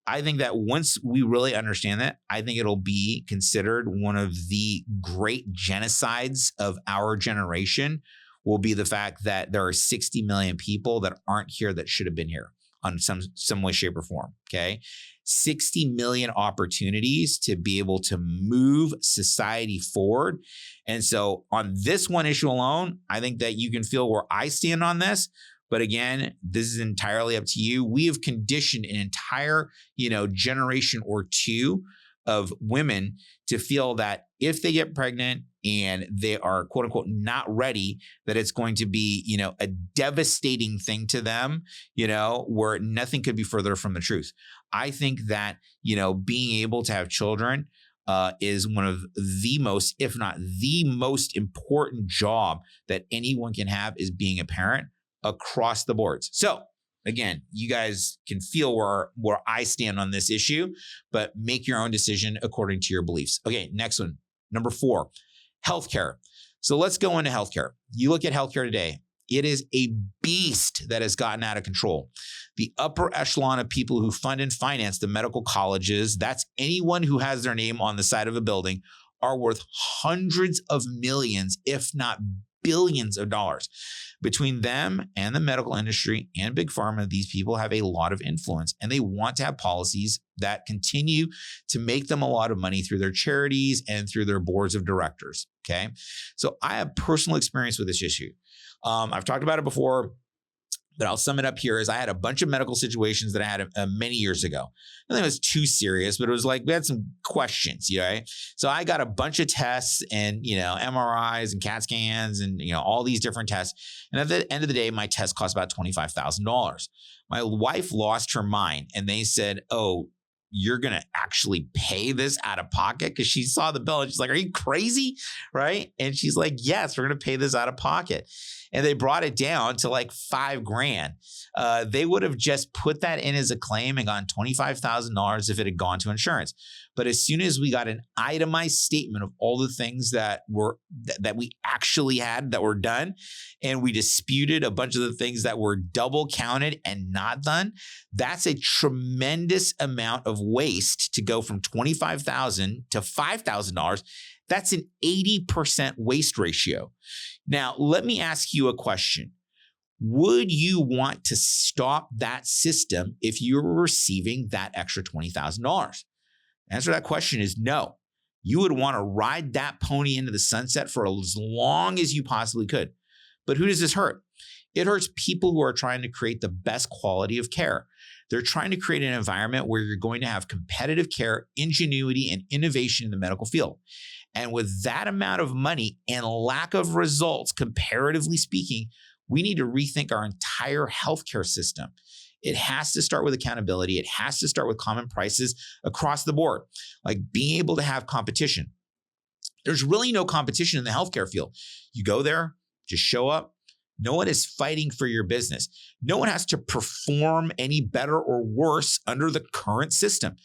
I think that once we really understand that, I think it'll be considered one of the great genocides of our generation will be the fact that there are 60 million people that aren't here that should have been here on some way, shape, or form, okay? 60 million opportunities to be able to move society forward. And so on this one issue alone, I think that you can feel where I stand on this. But again, this is entirely up to you. We have conditioned an entire, generation or two of women to feel that if they get pregnant and they are quote unquote not ready, that it's going to be, a devastating thing to them, where nothing could be further from the truth. I think that, being able to have children is one of the most, if not the most important job that anyone can have is being a parent across the boards. So again, you guys can feel where I stand on this issue, but make your own decision according to your beliefs. Okay, next one, number 4, healthcare. So let's go into healthcare. You look at healthcare today, it is a beast that has gotten out of control. The upper echelon of people who fund and finance the medical colleges, that's anyone who has their name on the side of a building, are worth hundreds of millions, if not billions of dollars. Between them and the medical industry and big pharma, these people have a lot of influence, and they want to have policies that continue to make them a lot of money through their charities and through their boards of directors. Okay. So I have personal experience with this issue. I've talked about it before, but I'll sum it up here. Is I had a bunch of medical situations that I had many years ago. I think it was too serious, but it was like we had some questions, right? So I got a bunch of tests and, MRIs and CAT scans and, all these different tests. And at the end of the day, my test cost about $25,000. My wife lost her mind and they said, "Oh, you're going to actually pay this out of pocket?" Because she saw the bill and she's like, "Are you crazy?" Right? And she's like, "Yes, we're going to pay this out of pocket." And they brought it down to like $5,000. They would have just put that in as a claim and gotten $25,000 if it had gone to insurance. But as soon as we got an itemized statement of all the things that we actually had that were done, and we disputed a bunch of the things that were double counted and not done, that's a tremendous amount of waste to go from $25,000 to $5,000. That's an 80% waste ratio. Now, let me ask you a question. Would you want to stop that system if you were receiving that extra $20,000? The answer to that question is no. You would want to ride that pony into the sunset for as long as you possibly could. But who does this hurt? It hurts people who are trying to create the best quality of care. They're trying to create an environment where you're going to have competitive care, ingenuity, and innovation in the medical field. And with that amount of money and lack of results, comparatively speaking, we need to rethink our entire healthcare system. It has to start with accountability. It has to start with common prices across the board, like being able to have competition. There's really no competition in the healthcare field. You go there, just show up. No one is fighting for your business. No one has to perform any better or worse under the current system.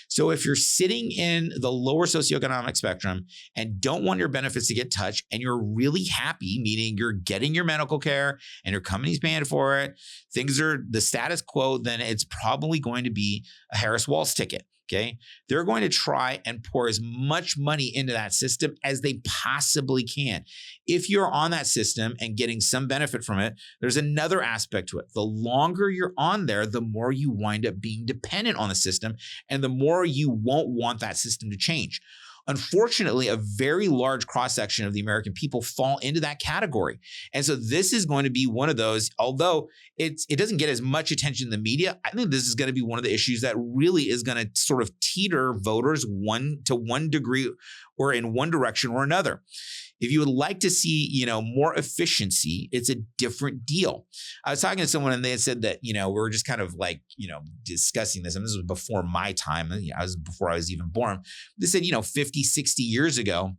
So if you're sitting in the lower socioeconomic spectrum and don't want your benefits to get touched, and you're really happy, meaning you're getting your medical care and your company's paying for it, things are the status quo, then it's probably going to be a Harris Walls ticket. Okay. They're going to try and pour as much money into that system as they possibly can. If you're on that system and getting some benefit from it, there's another aspect to it. The longer you're on there, the more you wind up being dependent on the system and the more you won't want that system to change. Unfortunately, a very large cross-section of the American people fall into that category. And so this is going to be one of those, although it doesn't get as much attention in the media, I think this is going to be one of the issues that really is going to sort of teeter voters one degree or in one direction or another. If you would like to see, more efficiency, it's a different deal. I was talking to someone and they had said that, we were just kind of like, discussing this. And this was before my time. Before I was even born. They said, 50, 60 years ago,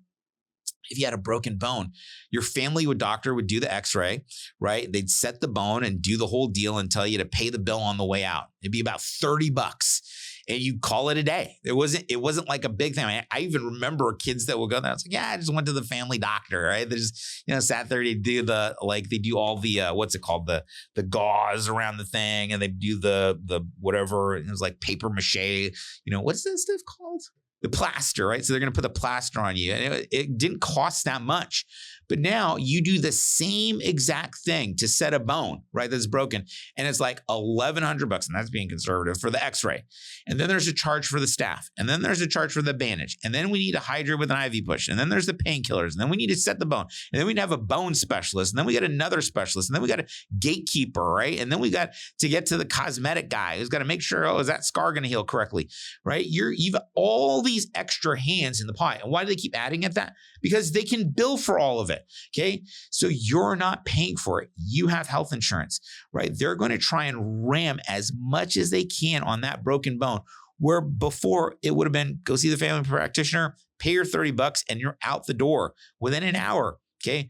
if you had a broken bone, your family doctor would do the x-ray, right? They'd set the bone and do the whole deal and tell you to pay the bill on the way out. It'd be about $30. and you call it a day. It wasn't like a big thing. I even remember kids that will go there. I was like, yeah, I just went to the family doctor, right? They just, sat there, they do they do all the, what's it called? The gauze around the thing, and they do the whatever. It was like paper mache, what's that stuff called? The plaster, right? So they're going to put the plaster on you. And it didn't cost that much. But now you do the same exact thing to set a bone, right, that's broken. And it's like $1,100, and that's being conservative, for the x-ray. And then there's a charge for the staff. And then there's a charge for the bandage. And then we need to hydrate with an IV push. And then there's the painkillers. And then we need to set the bone. And then we have a bone specialist. And then we got another specialist. And then we got a gatekeeper, right? And then we got to get to the cosmetic guy who's got to make sure, is that scar going to heal correctly, right? You've all these extra hands in the pie. And why do they keep adding at that? Because they can bill for all of it. Okay. So you're not paying for it. You have health insurance, right? They're going to try and ram as much as they can on that broken bone, where before it would have been go see the family practitioner, pay your $30 and you're out the door within an hour. Okay.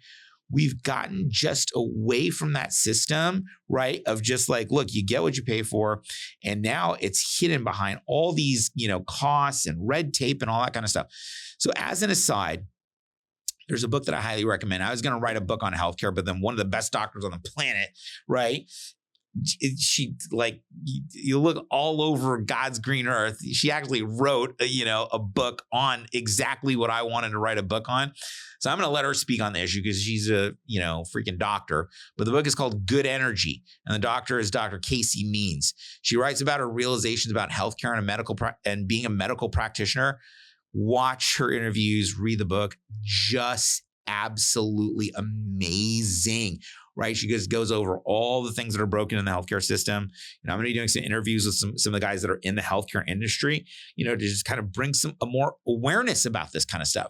We've gotten just away from that system, right? Of just like, look, you get what you pay for. And now it's hidden behind all these, costs and red tape and all that kind of stuff. So as an aside, there's a book that I highly recommend. I was going to write a book on healthcare, but then one of the best doctors on the planet, right? She you look all over God's green earth. She actually wrote, a book on exactly what I wanted to write a book on. So I'm going to let her speak on the issue because she's a, freaking doctor. But the book is called Good Energy. And the doctor is Dr. Casey Means. She writes about her realizations about healthcare and being a medical practitioner. Watch her interviews, read the book. Just absolutely amazing, right? She goes over all the things that are broken in the healthcare system. I'm going to be doing some interviews with some of the guys that are in the healthcare industry, to just kind of bring a more awareness about this kind of stuff.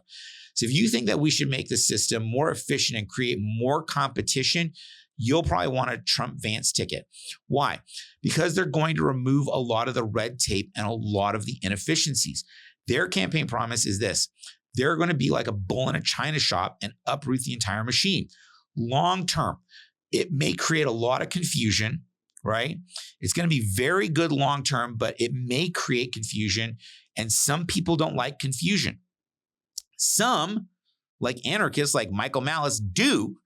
So if you think that we should make the system more efficient and create more competition, you'll probably want a Trump Vance ticket. Why? Because they're going to remove a lot of the red tape and a lot of the inefficiencies. Their campaign promise is this: they're going to be like a bull in a china shop and uproot the entire machine. Long term, it may create a lot of confusion, right? It's going to be very good long term, but it may create confusion. And some people don't like confusion. Some, like anarchists like Michael Malice, do.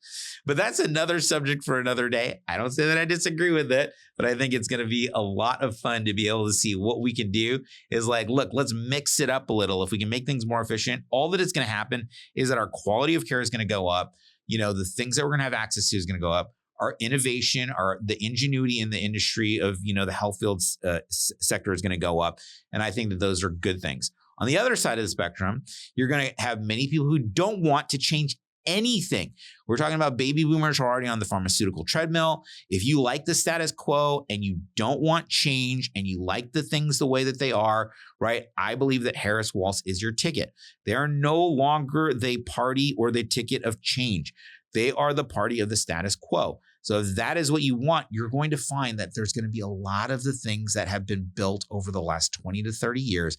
But that's another subject for another day. I don't say that I disagree with it, but I think it's going to be a lot of fun to be able to see what we can do is like, look, let's mix it up a little. If we can make things more efficient, all that is going to happen is that our quality of care is going to go up. The things that we're going to have access to is going to go up. Our innovation, the ingenuity in the industry of, the health field sector is going to go up. And I think that those are good things. On the other side of the spectrum, you're going to have many people who don't want to change anything. We're talking about baby boomers who are already on the pharmaceutical treadmill. If you like the status quo and you don't want change and you like the things the way that they are, right? I believe that Harris-Walz is your ticket. They are no longer the party or the ticket of change. They are the party of the status quo. So if that is what you want, you're going to find that there's going to be a lot of the things that have been built over the last 20 to 30 years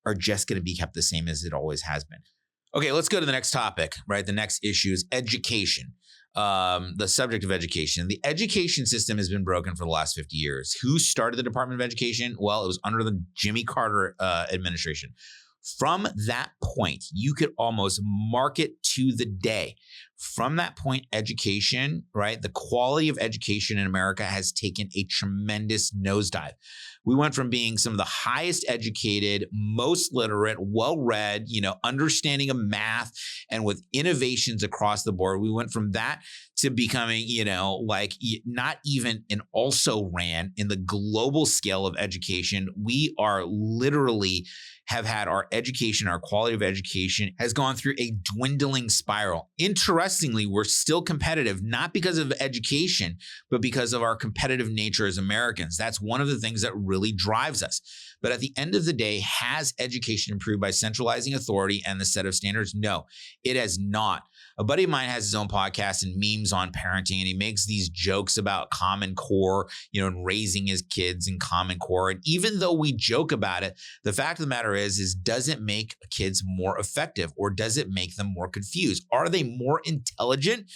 are just going to be kept the same as it always has been. Okay, let's go to the next topic, right? The next issue is education. The subject of education. The education system has been broken for the last 50 years. Who started the Department of Education? Well, it was under the Jimmy Carter administration. From that point, you could almost mark it to the day. From that point, education, right? The quality of education in America has taken a tremendous nosedive. We went from being some of the highest educated, most literate, well-read, understanding of math and with innovations across the board. We went from that to becoming, not even an also ran in the global scale of education. We are literally have had our education, our quality of education has gone through a dwindling spiral. Interestingly, we're still competitive, not because of education, but because of our competitive nature as Americans. That's one of the things that really drives us. But at the end of the day, has education improved by centralizing authority and the set of standards? No, it has not. A buddy of mine has his own podcast and memes on parenting, and he makes these jokes about Common Core, and raising his kids in Common Core. And even though we joke about it, the fact of the matter is does it make kids more effective, or does it make them more confused? Are they more intelligent,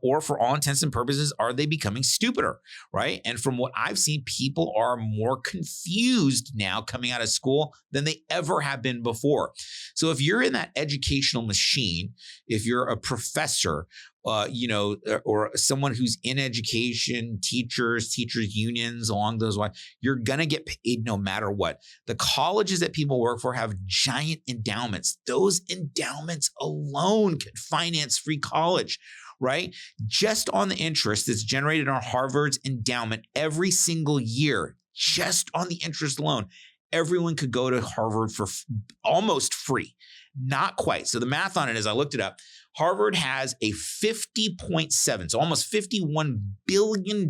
or for all intents and purposes, are they becoming stupider, right? And from what I've seen, people are more confused now now coming out of school than they ever have been before. So if you're in that educational machine, if you're a professor, or someone who's in education, teachers unions, along those lines, you're going to get paid no matter what. The colleges that people work for have giant endowments. Those endowments alone can finance free college, right? Just on the interest that's generated on Harvard's endowment every single year, just on the interest alone, everyone could go to Harvard for almost free. Not quite. So the math on it is, I looked it up. Harvard has a 50.7, so almost $51 billion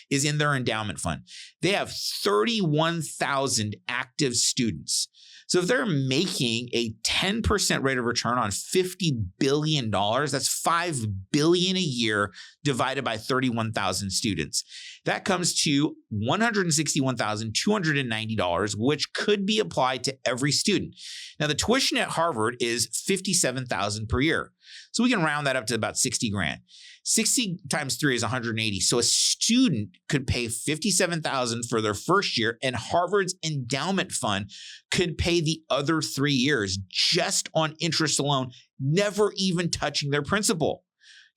is in their endowment fund. They have 31,000 active students. So if they're making a 10% rate of return on $50 billion, that's $5 billion a year divided by 31,000 students. That comes to $161,290, which could be applied to every student. Now, the tuition at Harvard is $57,000 per year. So we can round that up to about 60 grand. 60 times 3 is 180. So a student could pay $57,000 for their first year, and Harvard's endowment fund could pay the other 3 years just on interest alone, never even touching their principal.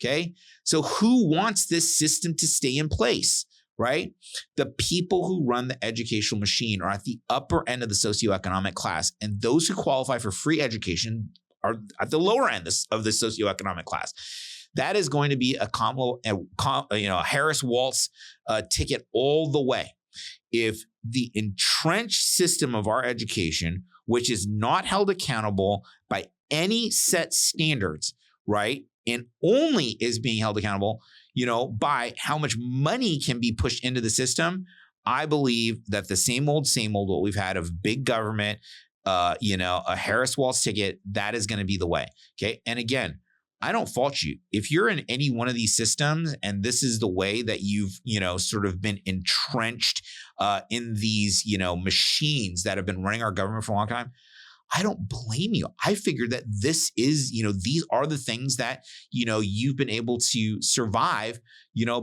Okay. So who wants this system to stay in place, right? The people who run the educational machine are at the upper end of the socioeconomic class, and those who qualify for free education are at the lower end of the socioeconomic class. That is going to be a Harris Waltz ticket all the way. If the entrenched system of our education, which is not held accountable by any set standards, right, and only is being held accountable, by how much money can be pushed into the system, I believe that the same old what we've had of big government, a Harris Waltz ticket, that is going to be the way. Okay. And again, I don't fault you. If you're in any one of these systems and this is the way that you've, sort of been entrenched in these, machines that have been running our government for a long time, I don't blame you. I figured that this is, these are the things that, you've been able to survive,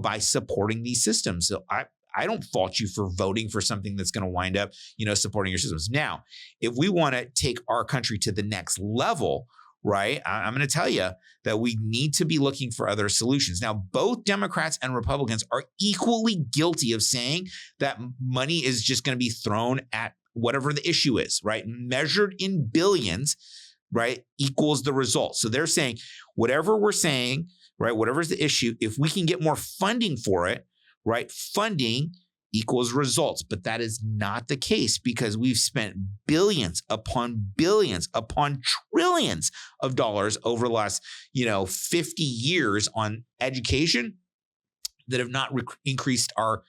by supporting these systems. So I don't fault you for voting for something that's going to wind up, supporting your systems. Now, if we want to take our country to the next level, right, I'm going to tell you that we need to be looking for other solutions. Now, both Democrats and Republicans are equally guilty of saying that money is just going to be thrown at whatever the issue is, right? Measured in billions, right, equals the result. So they're saying whatever we're saying, right, whatever's the issue, if we can get more funding for it, right, funding equals results. But that is not the case, because we've spent billions upon trillions of dollars over the last, 50 years on education that have not increased our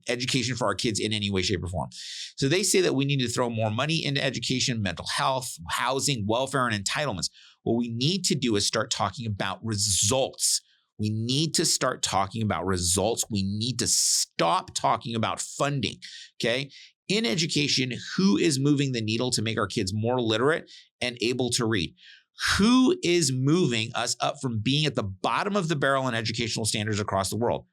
education for our kids in any way, shape, or form. So they say that we need to throw more money into education, mental health, housing, welfare, and entitlements. What we need to do is start talking about results. We need to start talking about results. We need to stop talking about funding, okay? In education, who is moving the needle to make our kids more literate and able to read? Who is moving us up from being at the bottom of the barrel in educational standards across the world?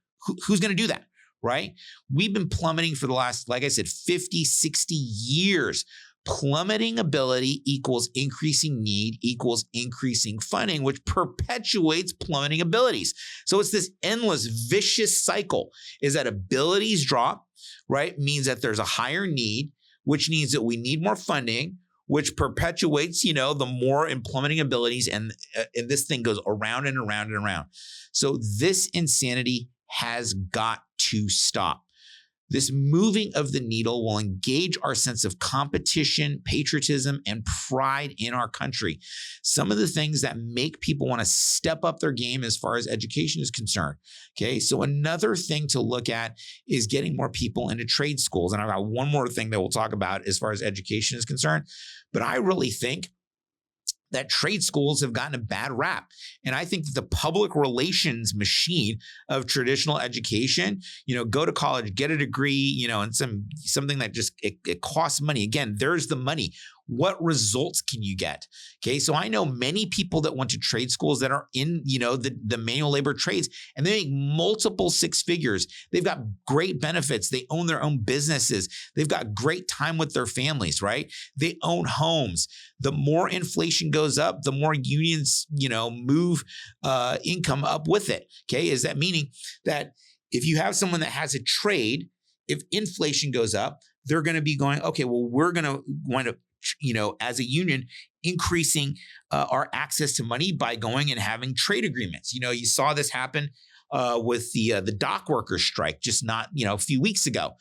Who's going to do that, right? We've been plummeting for the last, like I said, 50, 60 years. Plummeting ability equals increasing need equals increasing funding, which perpetuates plummeting abilities. So it's this endless vicious cycle, is that abilities drop, right? Means that there's a higher need, which means that we need more funding, which perpetuates, the more in plummeting abilities. And this thing goes around and around and around. So this insanity has got to stop. This moving of the needle will engage our sense of competition, patriotism, and pride in our country. Some of the things that make people want to step up their game as far as education is concerned. Okay, so another thing to look at is getting more people into trade schools. And I've got one more thing that we'll talk about as far as education is concerned. But I really think that trade schools have gotten a bad rap. And I think that the public relations machine of traditional education, go to college, get a degree, and something that just, it costs money. Again, there's the money. What results can you get? Okay, so I know many people that went to trade schools that are in, the manual labor trades, and they make multiple six figures. They've got great benefits. They own their own businesses. They've got great time with their families, right? They own homes. The more inflation goes up, the more unions, move income up with it. Okay, is that meaning that if you have someone that has a trade, if inflation goes up, they're going to be going, okay, well, we're going to wind up, as a union, increasing our access to money by going and having trade agreements. You saw this happen with the dock workers strike just not, a few weeks ago.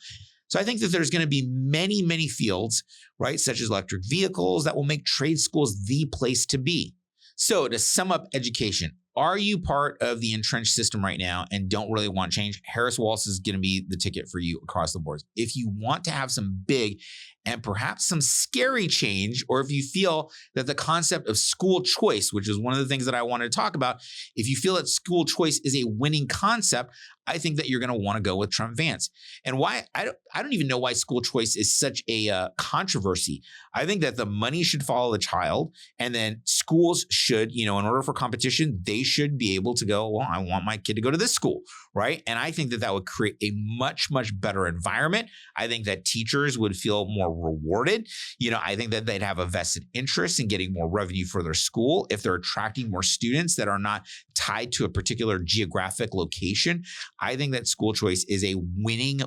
So I think that there's going to be many, many fields, right, such as electric vehicles, that will make trade schools the place to be. So to sum up education, are you part of the entrenched system right now and don't really want change? Harris Walz is going to be the ticket for you across the board. If you want to have some big and perhaps some scary change, or if you feel that the concept of school choice, which is one of the things that I wanted to talk about, if you feel that school choice is a winning concept, I think that you're going to want to go with Trump Vance. And why? I don't even know why school choice is such a controversy. I think that the money should follow the child, and then schools should, in order for competition, they should be able to go, well, I want my kid to go to this school, right? And I think that that would create a much, much better environment. I think that teachers would feel more rewarded. I think that they'd have a vested interest in getting more revenue for their school if they're attracting more students that are not tied to a particular geographic location. I think that school choice is a winning,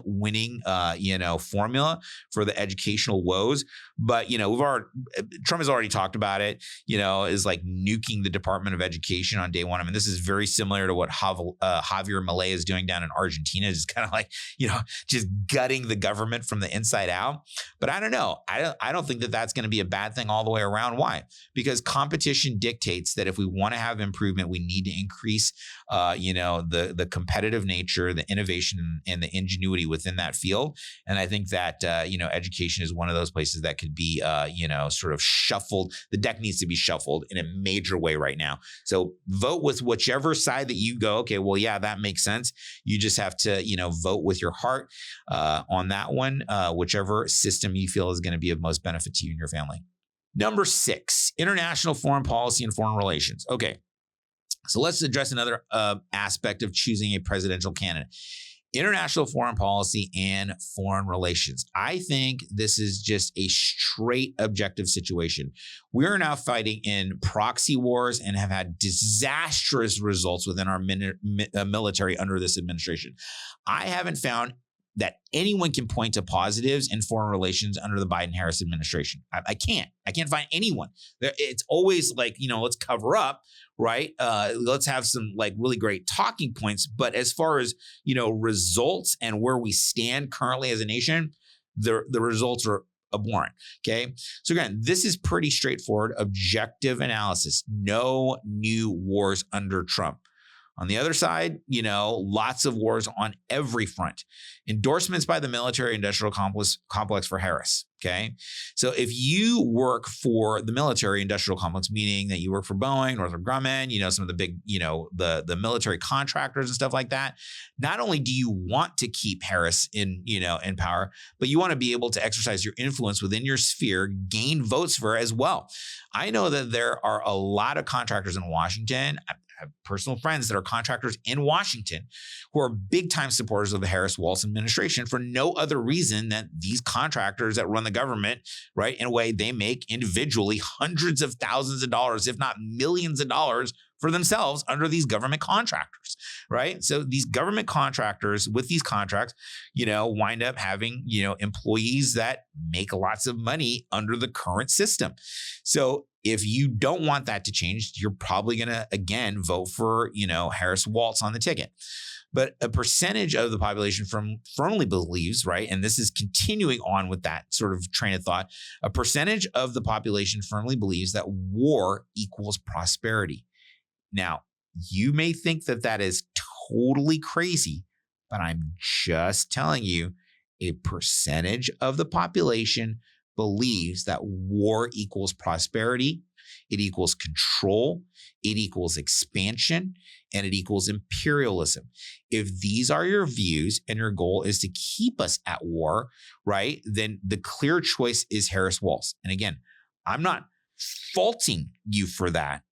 formula for the educational woes. But, Trump has already talked about it, is like nuking the Department of Education on day one. I mean, this is very similar to what Javier Milei is doing down in Argentina, just kind of like, just gutting the government from the inside out. But I don't know. I don't think that that's going to be a bad thing all the way around. Why? Because competition dictates that if we want to have improvement, we need to increase, the competitive nature, the innovation, and the ingenuity within that field. And I think that, education is one of those places that could be, sort of shuffled. The deck needs to be shuffled in a major way right now. So vote with whichever side that you go, okay, well, yeah, that makes sense. You just have to, vote with your heart on that one, whichever system you feel is going to be of most benefit to you and your family. Number 6, international foreign policy and foreign relations. Okay, so let's address another aspect of choosing a presidential candidate. International foreign policy and foreign relations. I think this is just a straight objective situation. We're now fighting in proxy wars and have had disastrous results within our military under this administration. I haven't found that anyone can point to positives in foreign relations under the Biden-Harris administration. I can't find anyone. It's always like, let's cover up, right? Let's have some like really great talking points. But as far as, results and where we stand currently as a nation, the results are abhorrent. Okay. So again, this is pretty straightforward, objective analysis. No new wars under Trump. On the other side, lots of wars on every front. Endorsements by the military-industrial complex for Harris, okay? So if you work for the military-industrial complex, meaning that you work for Boeing, Northrop Grumman, some of the big, the military contractors and stuff like that, not only do you want to keep Harris in power, but you want to be able to exercise your influence within your sphere, gain votes for her as well. I know that there are a lot of contractors in Washington. I have personal friends that are contractors in Washington who are big time supporters of the Harris Walz administration for no other reason than these contractors that run the government, right? In a way, they make individually hundreds of thousands of dollars, if not millions of dollars for themselves under these government contractors, right? So these government contractors with these contracts, wind up having, employees that make lots of money under the current system. So if you don't want that to change, you're probably going to, again, vote for, Harris Walz on the ticket. But a percentage of the population firmly believes, right, and this is continuing on with that sort of train of thought, a percentage of the population firmly believes that war equals prosperity. Now, you may think that that is totally crazy, but I'm just telling you, a percentage of the population believes that war equals prosperity, it equals control, it equals expansion, and it equals imperialism. If these are your views and your goal is to keep us at war, right, then the clear choice is Harris Walz. And again, I'm not faulting you for that.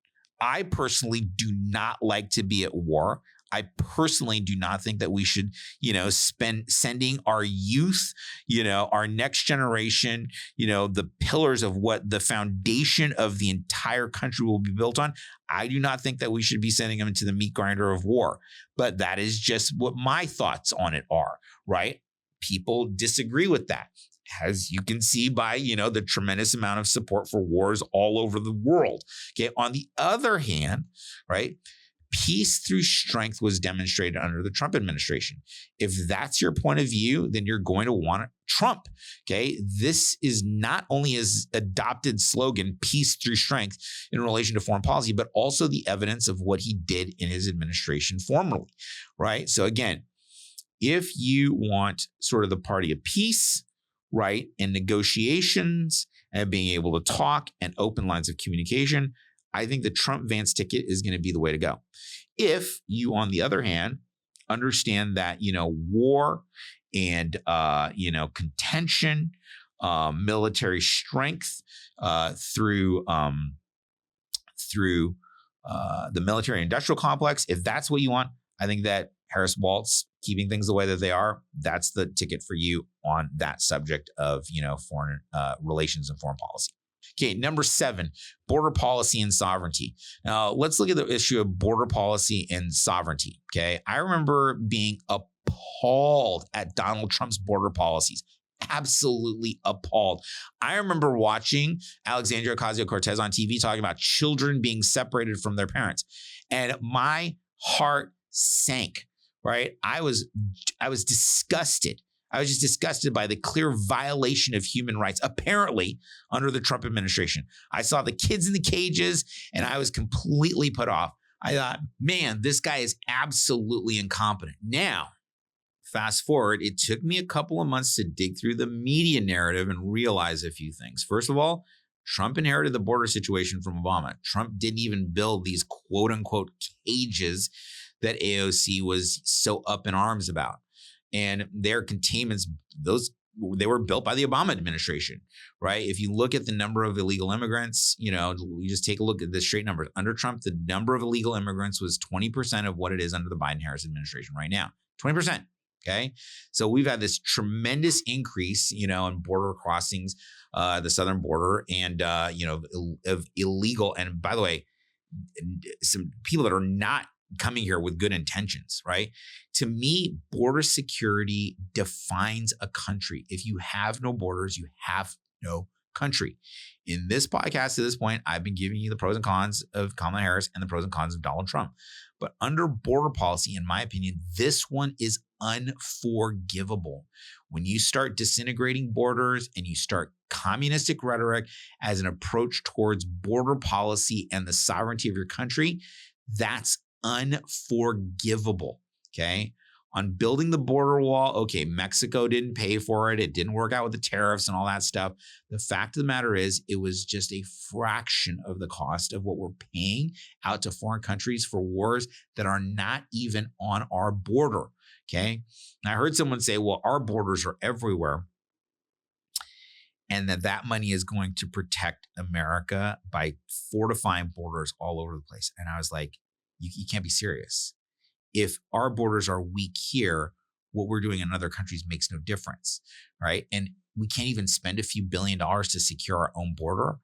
I personally do not like to be at war. I personally do not think that we should, sending our youth, our next generation, the pillars of what the foundation of the entire country will be built on. I do not think that we should be sending them into the meat grinder of war. But that is just what my thoughts on it are, right? People disagree with that. As you can see by, the tremendous amount of support for wars all over the world. Okay. On the other hand, right, peace through strength was demonstrated under the Trump administration. If that's your point of view, then you're going to want Trump. Okay. This is not only his adopted slogan, peace through strength, in relation to foreign policy, but also the evidence of what he did in his administration formerly. Right. So again, if you want sort of the party of peace, right, and negotiations and being able to talk and open lines of communication, I think the Trump-Vance ticket is going to be the way to go. If you, on the other hand, understand that, war and, contention, military strength through the military industrial complex, if that's what you want, I think that Harris-Walz, keeping things the way that they are, that's the ticket for you on that subject of, foreign relations and foreign policy. Okay, number 7, border policy and sovereignty. Now, let's look at the issue of border policy and sovereignty. Okay, I remember being appalled at Donald Trump's border policies. Absolutely appalled. I remember watching Alexandria Ocasio-Cortez on TV talking about children being separated from their parents, and my heart sank. Right? I was disgusted. I was just disgusted by the clear violation of human rights, apparently under the Trump administration. I saw the kids in the cages and I was completely put off. I thought, man, this guy is absolutely incompetent. Now, fast forward, it took me a couple of months to dig through the media narrative and realize a few things. First of all, Trump inherited the border situation from Obama. Trump didn't even build these quote unquote cages that AOC was so up in arms about. And their containments, they were built by the Obama administration, right? If you look at the number of illegal immigrants, you just take a look at the straight numbers. Under Trump, the number of illegal immigrants was 20% of what it is under the Biden-Harris administration right now. 20%. Okay. So we've had this tremendous increase, in border crossings, the southern border, and, of illegal. And by the way, some people that are not coming here with good intentions, right? To me, border security defines a country. If you have no borders, you have no country. In this podcast to this point, I've been giving you the pros and cons of Kamala Harris and the pros and cons of Donald Trump. But under border policy, in my opinion, this one is unforgivable. When you start disintegrating borders and you start communistic rhetoric as an approach towards border policy and the sovereignty of your country, that's unforgivable. Okay. On building the border wall, okay, Mexico didn't pay for it. It didn't work out with the tariffs and all that stuff. The fact of the matter is, it was just a fraction of the cost of what we're paying out to foreign countries for wars that are not even on our border. Okay. And I heard someone say, well, our borders are everywhere, and that money is going to protect America by fortifying borders all over the place. And I was like, you can't be serious. If our borders are weak here, what we're doing in other countries makes no difference, right? And we can't even spend a few $1 billion to secure our own border.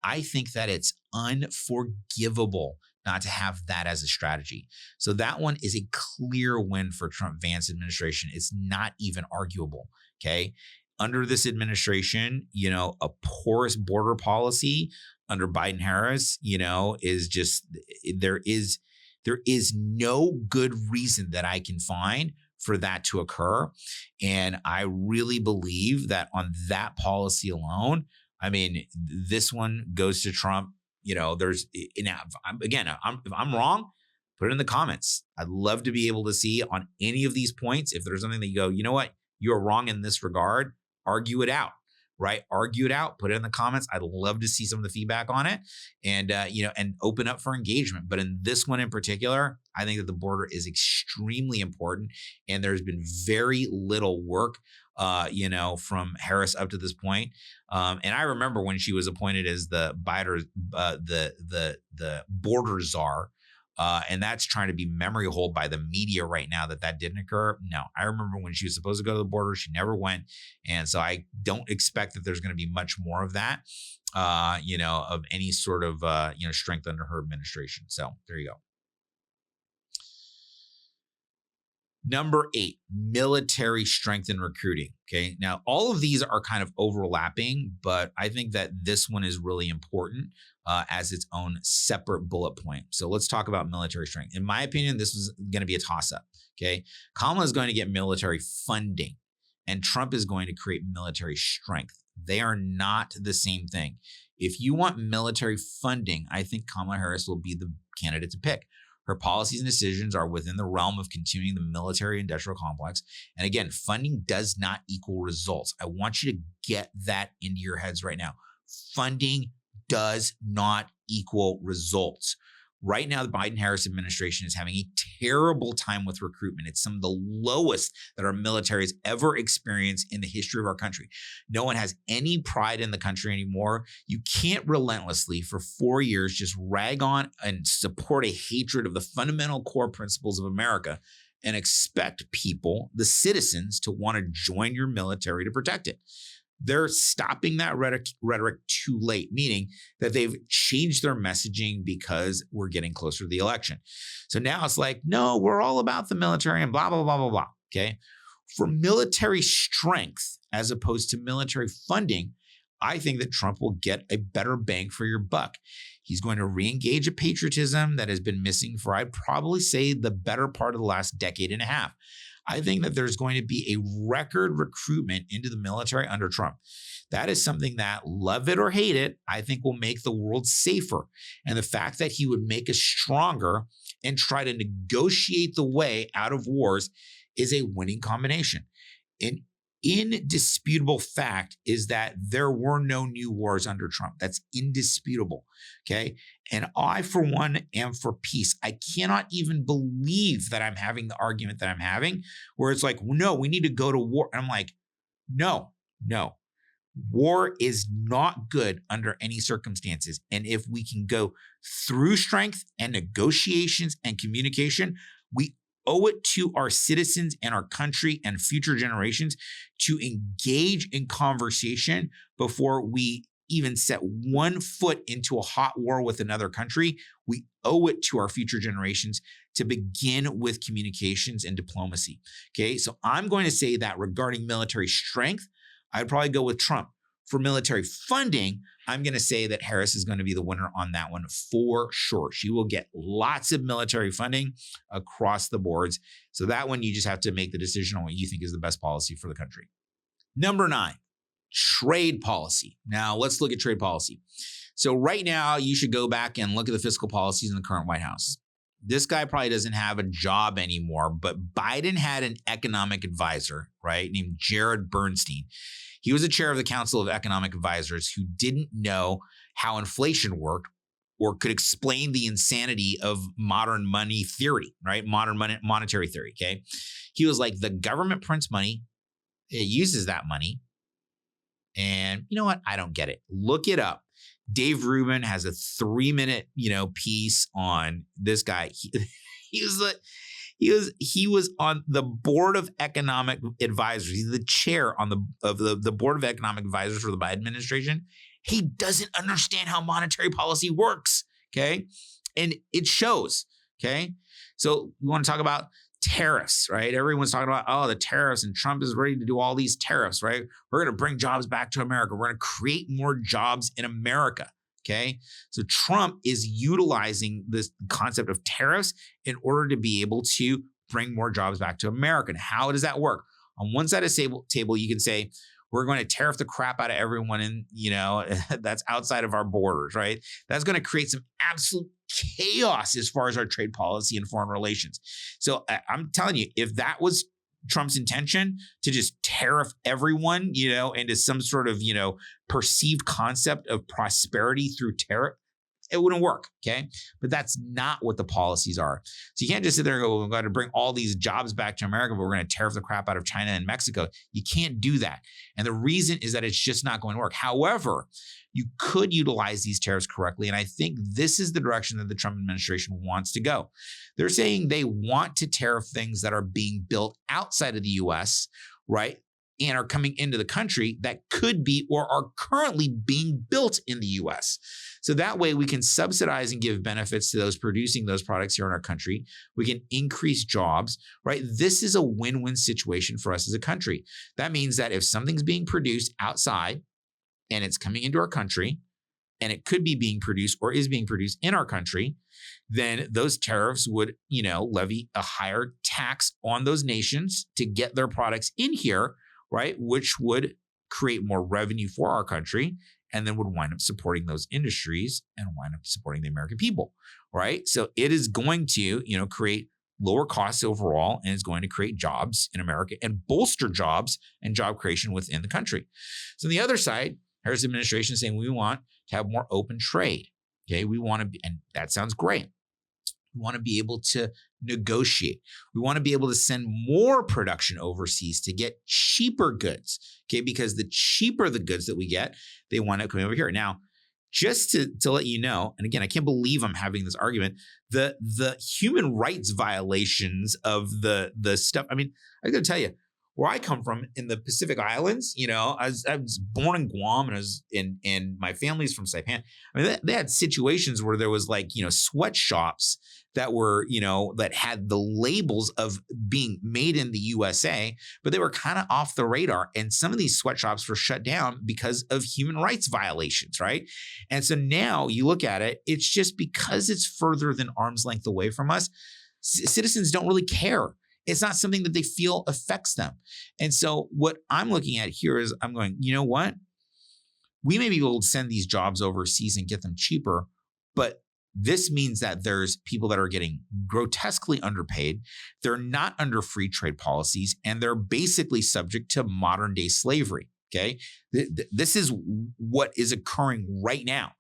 I think that it's unforgivable not to have that as a strategy. So that one is a clear win for Trump-Vance administration. It's not even arguable, okay? Under this administration, a porous border policy under Biden-Harris, is just, there is no good reason that I can find for that to occur. And I really believe that on that policy alone, I mean, this one goes to Trump. If I'm wrong, put it in the comments. I'd love to be able to see on any of these points, if there's something that you go, you know what, you're wrong in this regard, argue it out, right? Argue it out, put it in the comments. I'd love to see some of the feedback on it and, and open up for engagement. But in this one in particular, I think that the border is extremely important. And there's been very little work, from Harris up to this point. And I remember when she was appointed as the border czar. And that's trying to be memory hold by the media right now that didn't occur. No, I remember when she was supposed to go to the border, she never went. And so I don't expect that there's going to be much more of that, of any sort of, strength under her administration. So there you go. Number 8, military strength and recruiting. Okay. Now, all of these are kind of overlapping, but I think that this one is really important as its own separate bullet point. So let's talk about military strength. In my opinion, this is going to be a toss-up. Okay. Kamala is going to get military funding, and Trump is going to create military strength. They are not the same thing. If you want military funding, I think Kamala Harris will be the candidate to pick. Her policies and decisions are within the realm of continuing the military industrial complex. And again, funding does not equal results. I want you to get that into your heads right now. Funding does not equal results. Right now, the Biden-Harris administration is having a terrible time with recruitment. It's some of the lowest that our military has ever experienced in the history of our country. No one has any pride in the country anymore. You can't relentlessly for 4 years just rag on and support a hatred of the fundamental core principles of America and expect people, the citizens, to want to join your military to protect it. They're stopping that rhetoric too late, meaning that they've changed their messaging because we're getting closer to the election. So now it's like, no, we're all about the military and blah, blah, blah, blah, blah. Okay. For military strength, as opposed to military funding, I think that Trump will get a better bang for your buck. He's going to re-engage a patriotism that has been missing for, I'd probably say, the better part of the last decade and a half. I think that there's going to be a record recruitment into the military under Trump. That is something that, love it or hate it, I think will make the world safer. And the fact that he would make us stronger and try to negotiate the way out of wars is a winning combination. An indisputable fact is that there were no new wars under Trump. That's indisputable. Okay. And I, for one, am for peace. I cannot even believe that I'm having the argument that I'm having, where it's like, no, we need to go to war. And I'm like, no. War is not good under any circumstances. And if we can go through strength and negotiations and communication, we owe it to our citizens and our country and future generations to engage in conversation before we even set one foot into a hot war with another country. We owe it to our future generations to begin with communications and diplomacy. Okay, so I'm going to say that regarding military strength, I'd probably go with Trump. For military funding, I'm going to say that Harris is going to be the winner on that one for sure. She will get lots of military funding across the boards. So that one, you just have to make the decision on what you think is the best policy for the country. Number 9, trade policy. Now, let's look at trade policy. So right now, you should go back and look at the fiscal policies in the current White House. This guy probably doesn't have a job anymore, but Biden had an economic advisor, right, named Jared Bernstein. He was the chair of the Council of Economic Advisors who didn't know how inflation worked or could explain the insanity of modern money theory, right? Modern monetary theory, okay? He was like, the government prints money, it uses that money, and you know what? I don't get it. Look it up. Dave Rubin has a 3-minute, piece on this guy. He was on the board of economic advisors. He's the chair of the board of economic advisors for the Biden administration. He doesn't understand how monetary policy works. Okay. And it shows. Okay. So we want to talk about tariffs, right? Everyone's talking about, the tariffs, and Trump is ready to do all these tariffs, right? We're going to bring jobs back to America. We're going to create more jobs in America. Okay. So Trump is utilizing this concept of tariffs in order to be able to bring more jobs back to America. And how does that work? On one side of the table, you can say, we're going to tariff the crap out of everyone in, that's outside of our borders, right? That's going to create some absolute chaos as far as our trade policy and foreign relations. So I'm telling you, if that was Trump's intention to just tariff everyone, into some sort of, perceived concept of prosperity through tariff, it wouldn't work, okay? But that's not what the policies are. So you can't just sit there and go, we're going to bring all these jobs back to America, but we're going to tariff the crap out of China and Mexico. You can't do that. And the reason is that it's just not going to work. However, you could utilize these tariffs correctly. And I think this is the direction that the Trump administration wants to go. They're saying they want to tariff things that are being built outside of the US, right? And are coming into the country that could be or are currently being built in the US. So that way we can subsidize and give benefits to those producing those products here in our country. We can increase jobs, right? This is a win-win situation for us as a country. That means that if something's being produced outside and it's coming into our country, and it could be being produced or is being produced in our country, then those tariffs would, levy a higher tax on those nations to get their products in here, right? Which would create more revenue for our country and then would wind up supporting those industries and wind up supporting the American people, right? So it is going to, create lower costs overall, and it's going to create jobs in America and bolster jobs and job creation within the country. So on the other side, Harris administration is saying we want to have more open trade. Okay, we want to be, and that sounds great. We want to be able to negotiate. We want to be able to send more production overseas to get cheaper goods. Okay, because the cheaper the goods that we get, they wind up coming over here. Now, just to let you know, and again, I can't believe I'm having this argument, the human rights violations of the stuff. I mean, I got to tell you, where I come from in the Pacific Islands, I was born in Guam and my family's from Saipan. I mean, they had situations where there was sweatshops that were, that had the labels of being made in the USA, but they were kind of off the radar. And some of these sweatshops were shut down because of human rights violations, right? And so now you look at it, it's just because it's further than arm's length away from us, citizens don't really care. It's not something that they feel affects them. And so what I'm looking at here is I'm going, you know what? We may be able to send these jobs overseas and get them cheaper, but this means that there's people that are getting grotesquely underpaid. They're not under free trade policies, and they're basically subject to modern day slavery. Okay. This is what is occurring right now.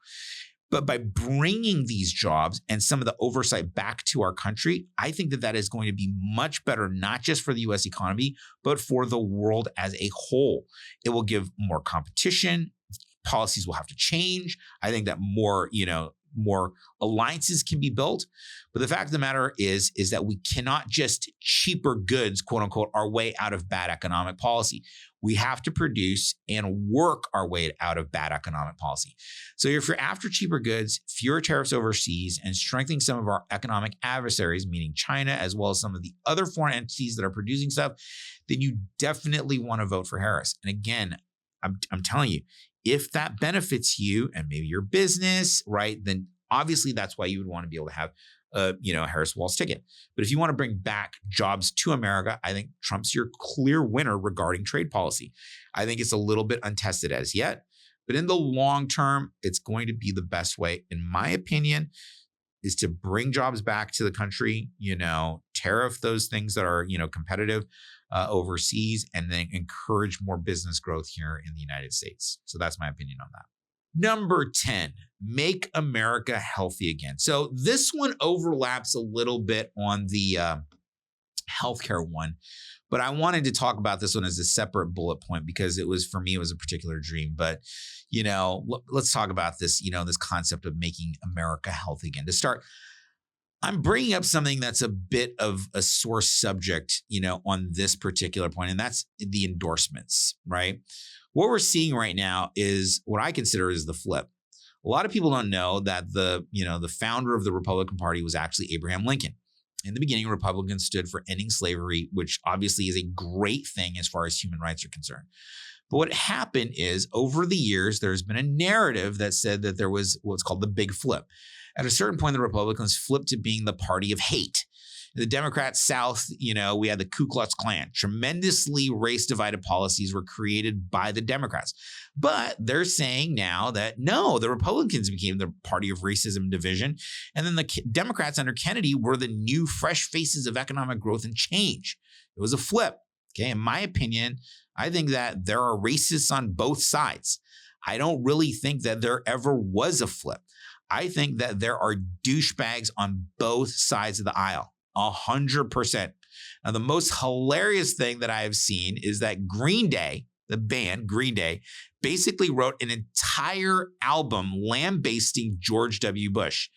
But by bringing these jobs and some of the oversight back to our country, I think that that is going to be much better, not just for the U.S. economy, but for the world as a whole. It will give more competition. Policies will have to change. I think that more alliances can be built. But the fact of the matter is that we cannot just cheaper goods, quote unquote, our way out of bad economic policy. We have to produce and work our way out of bad economic policy. So if you're after cheaper goods, fewer tariffs overseas, and strengthening some of our economic adversaries, meaning China, as well as some of the other foreign entities that are producing stuff, then you definitely want to vote for Harris. And again, I'm telling you, if that benefits you and maybe your business, right, then obviously that's why you would want to be able to have a Harris Walz ticket. But if you want to bring back jobs to America, I think Trump's your clear winner regarding trade policy. I think it's a little bit untested as yet, but in the long term, it's going to be the best way, in my opinion, is to bring jobs back to the country, tariff those things that are, competitive overseas, and then encourage more business growth here in the United States. So that's my opinion on that. Number 10, make America healthy again. So this one overlaps a little bit on the healthcare one, but I wanted to talk about this one as a separate bullet point because it was, for me, it was a particular dream. But, let's talk about this, this concept of making America healthy again. To start, I'm bringing up something that's a bit of a sore subject, on this particular point, and that's the endorsements, right? What we're seeing right now is what I consider is the flip. A lot of people don't know that the founder of the Republican Party was actually Abraham Lincoln. In the beginning, Republicans stood for ending slavery, which obviously is a great thing as far as human rights are concerned. But what happened is, over the years, there's been a narrative that said that there was what's called the big flip. At a certain point, the Republicans flipped to being the party of hate. The Democrats South, we had the Ku Klux Klan. Tremendously race-divided policies were created by the Democrats. But they're saying now that, no, the Republicans became the party of racism and division. And then the Democrats under Kennedy were the new fresh faces of economic growth and change. It was a flip. Okay. In my opinion, I think that there are racists on both sides. I don't really think that there ever was a flip. I think that there are douchebags on both sides of the aisle, 100%. Now, the most hilarious thing that I have seen is that Green Day, the band Green Day, basically wrote an entire album lambasting George W. Bush.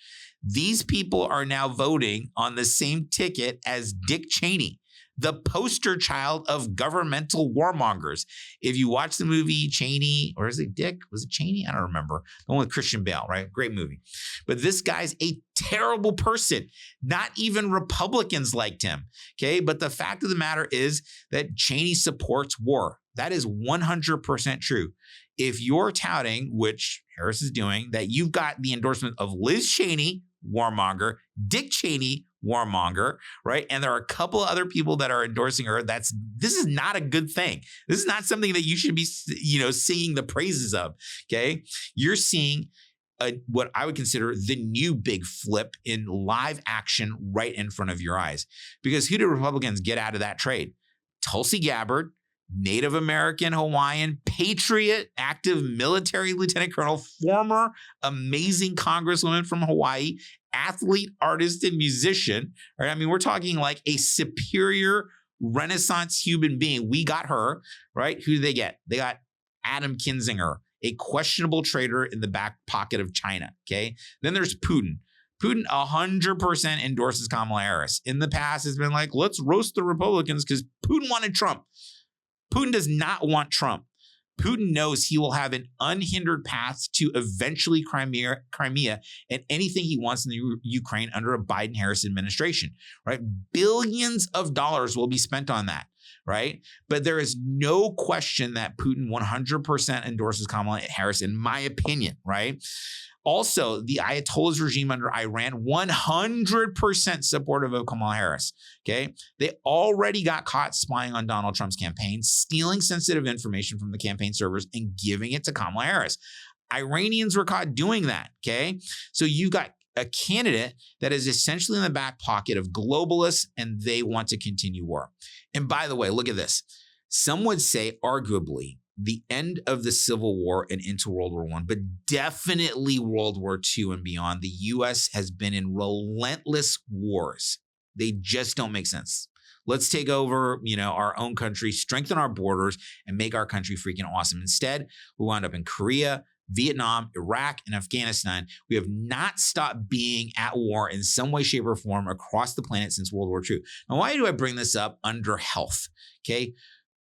These people are now voting on the same ticket as Dick Cheney, the poster child of governmental warmongers. If you watch the movie Cheney, or is it Dick? Was it Cheney? I don't remember. The one with Christian Bale, right? Great movie. But this guy's a terrible person. Not even Republicans liked him. Okay. But the fact of the matter is that Cheney supports war. That is 100% true. If you're touting, which Harris is doing, that you've got the endorsement of Liz Cheney, warmonger, Dick Cheney, warmonger, right? And there are a couple of other people that are endorsing her. This is not a good thing. This is not something that you should be, singing the praises of. Okay. You're seeing what I would consider the new big flip in live action right in front of your eyes. Because who did Republicans get out of that trade? Tulsi Gabbard, Native American, Hawaiian, patriot, active military lieutenant colonel, former amazing congresswoman from Hawaii, athlete, artist, and musician. Right? I mean, we're talking like a superior Renaissance human being. We got her, right? Who did they get? They got Adam Kinzinger, a questionable trader in the back pocket of China. Okay. Then there's Putin. Putin 100% endorses Kamala Harris. In the past, has been like, let's roast the Republicans because Putin wanted Trump. Putin does not want Trump. Putin knows he will have an unhindered path to eventually Crimea and anything he wants in the Ukraine under a Biden-Harris administration, right? Billions of dollars will be spent on that, right? But there is no question that Putin 100% endorses Kamala Harris, in my opinion, right? Also, the Ayatollah's regime under Iran, 100% supportive of Kamala Harris, okay? They already got caught spying on Donald Trump's campaign, stealing sensitive information from the campaign servers and giving it to Kamala Harris. Iranians were caught doing that, okay? So you got a candidate that is essentially in the back pocket of globalists, and they want to continue war. And by the way, look at this. Some would say, arguably, the end of the Civil War and into World War I, but definitely World War II and beyond. The U.S. has been in relentless wars. They just don't make sense. Let's take over, our own country, strengthen our borders, and make our country freaking awesome. Instead, we wound up in Korea, Vietnam, Iraq, and Afghanistan. We have not stopped being at war in some way, shape, or form across the planet since World War II. Now, why do I bring this up under health? Okay.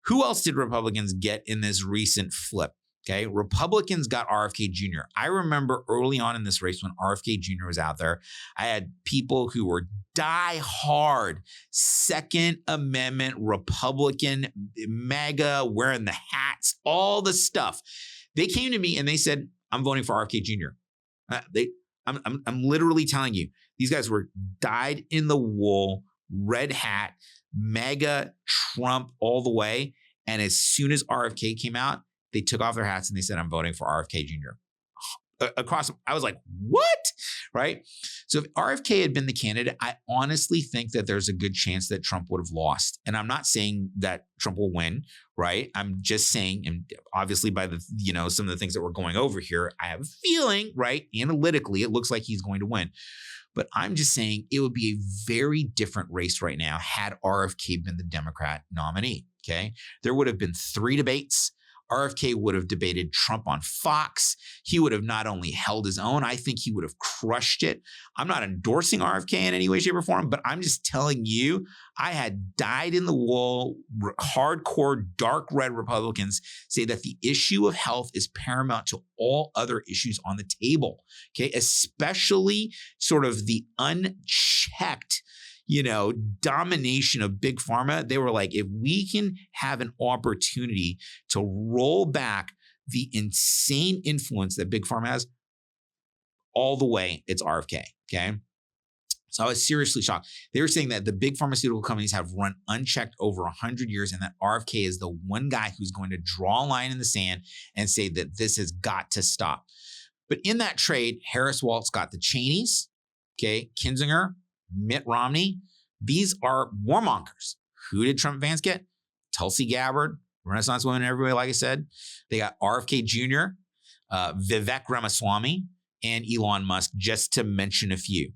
Who else did Republicans get in this recent flip? Okay, Republicans got RFK Jr. I remember early on in this race when RFK Jr. was out there, I had people who were die-hard Second Amendment Republican, MAGA, wearing the hats, all the stuff. They came to me and they said, I'm voting for RFK Jr. I'm literally telling you, these guys were dyed in the wool, red hat, MAGA, Trump all the way. And as soon as RFK came out, they took off their hats and they said, I'm voting for RFK Jr. Across, I was like, what? Right? So if RFK had been the candidate, I honestly think that there's a good chance that Trump would have lost. And I'm not saying that Trump will win, right? I'm just saying, and obviously by the, some of the things that we're going over here, I have a feeling, right? Analytically, it looks like he's going to win. But I'm just saying it would be a very different race right now had RFK been the Democrat nominee, okay? There would have been 3 debates. RFK would have debated Trump on Fox. He would have not only held his own, I think he would have crushed it. I'm not endorsing RFK in any way, shape, or form, but I'm just telling you, I had dyed in the wool, hardcore, dark red Republicans say that the issue of health is paramount to all other issues on the table, okay? Especially sort of the unchecked domination of big pharma. They were like, if we can have an opportunity to roll back the insane influence that big pharma has, all the way, it's RFK, okay? So I was seriously shocked. They were saying that the big pharmaceutical companies have run unchecked over 100 years and that RFK is the one guy who's going to draw a line in the sand and say that this has got to stop. But in that trade, Harris Waltz got the Cheneys, okay, Kinzinger, Mitt Romney. These are warmongers. Who did Trump Vance get? Tulsi Gabbard, Renaissance women everywhere, like I said. They got RFK Jr., Vivek Ramaswamy, and Elon Musk, just to mention a few.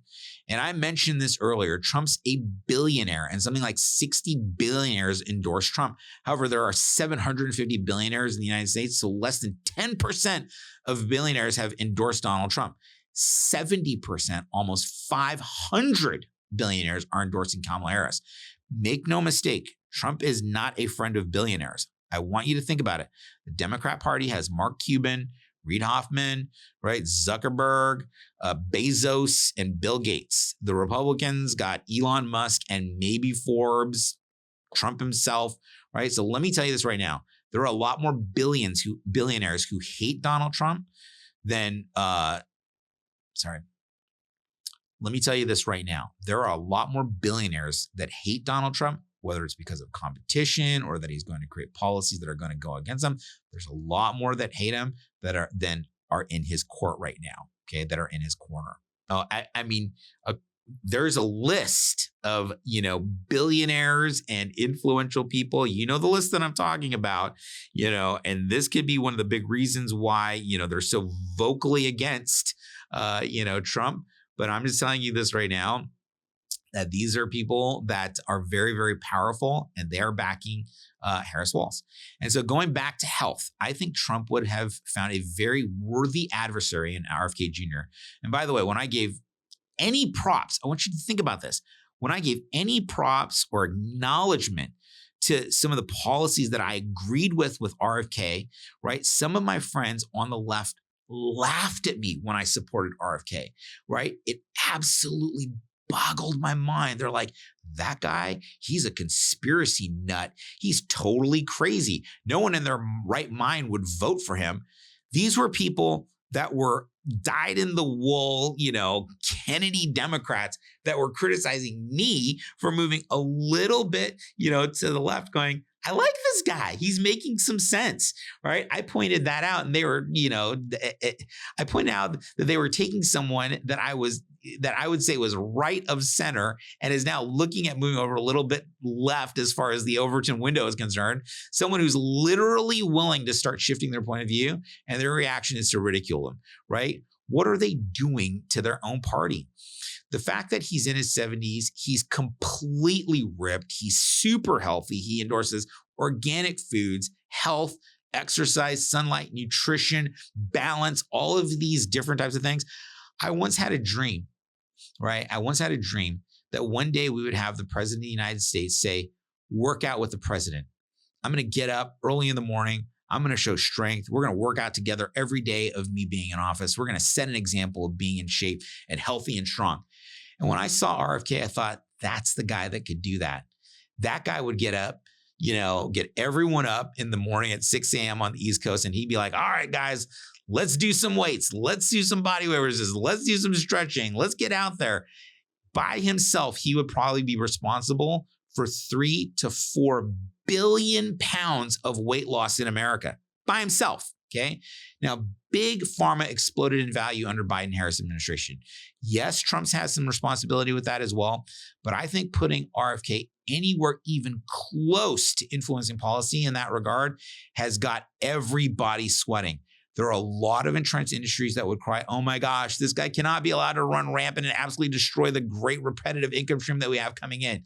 And I mentioned this earlier. Trump's a billionaire, and something like 60 billionaires endorse Trump. However, there are 750 billionaires in the United States, so less than 10% of billionaires have endorsed Donald Trump. 70%, almost 500 billionaires are endorsing Kamala Harris. Make no mistake, Trump is not a friend of billionaires. I want you to think about it. The Democrat Party has Mark Cuban, Reid Hoffman, right? Zuckerberg, Bezos, and Bill Gates. The Republicans got Elon Musk and maybe Forbes, Trump himself, right? So let me tell you this right now. There are a lot more billionaires who hate Donald Trump than, let me tell you this right now. There are a lot more billionaires that hate Donald Trump, whether it's because of competition or that he's going to create policies that are going to go against him. There's a lot more that hate him than are in his court right now, okay, that are in his corner. There's a list of, billionaires and influential people. You know the list that I'm talking about, and this could be one of the big reasons why, they're so vocally against, Trump. But I'm just telling you this right now, that these are people that are very, very powerful, and they are backing Harris Walz. And so going back to health, I think Trump would have found a very worthy adversary in RFK Jr. And by the way, when I gave any props, I want you to think about this. When I gave any props or acknowledgement to some of the policies that I agreed with RFK, right? Some of my friends on the left laughed at me when I supported RFK, right? It absolutely boggled my mind. They're like, that guy, he's a conspiracy nut. He's totally crazy. No one in their right mind would vote for him. These were people that were dyed in the wool, Kennedy Democrats that were criticizing me for moving a little bit, to the left, going, I like this guy. He's making some sense, right? I pointed that out, and they were, I pointed out that they were taking someone that I would say was right of center and is now looking at moving over a little bit left as far as the Overton window is concerned. Someone who's literally willing to start shifting their point of view, and their reaction is to ridicule him, right? What are they doing to their own party? The fact that he's in his 70s, he's completely ripped. He's super healthy. He endorses organic foods, health, exercise, sunlight, nutrition, balance, all of these different types of things. I once had a dream, right? I once had a dream that one day we would have the president of the United States say, work out with the president. I'm going to get up early in the morning. I'm going to show strength. We're going to work out together every day of me being in office. We're going to set an example of being in shape and healthy and strong. And when I saw RFK, I thought, that's the guy that could do that. That guy would get up, get everyone up in the morning at 6 a.m. on the East Coast, and he'd be like, all right, guys, let's do some weights. Let's do some body weight resistance. Let's do some stretching. Let's get out there. By himself, he would probably be responsible for 3 to 4 billion pounds of weight loss in America by himself. Okay. Now, big pharma exploded in value under Biden-Harris administration. Yes, Trump's has some responsibility with that as well. But I think putting RFK anywhere even close to influencing policy in that regard has got everybody sweating. There are a lot of entrenched industries that would cry, oh my gosh, this guy cannot be allowed to run rampant and absolutely destroy the great repetitive income stream that we have coming in.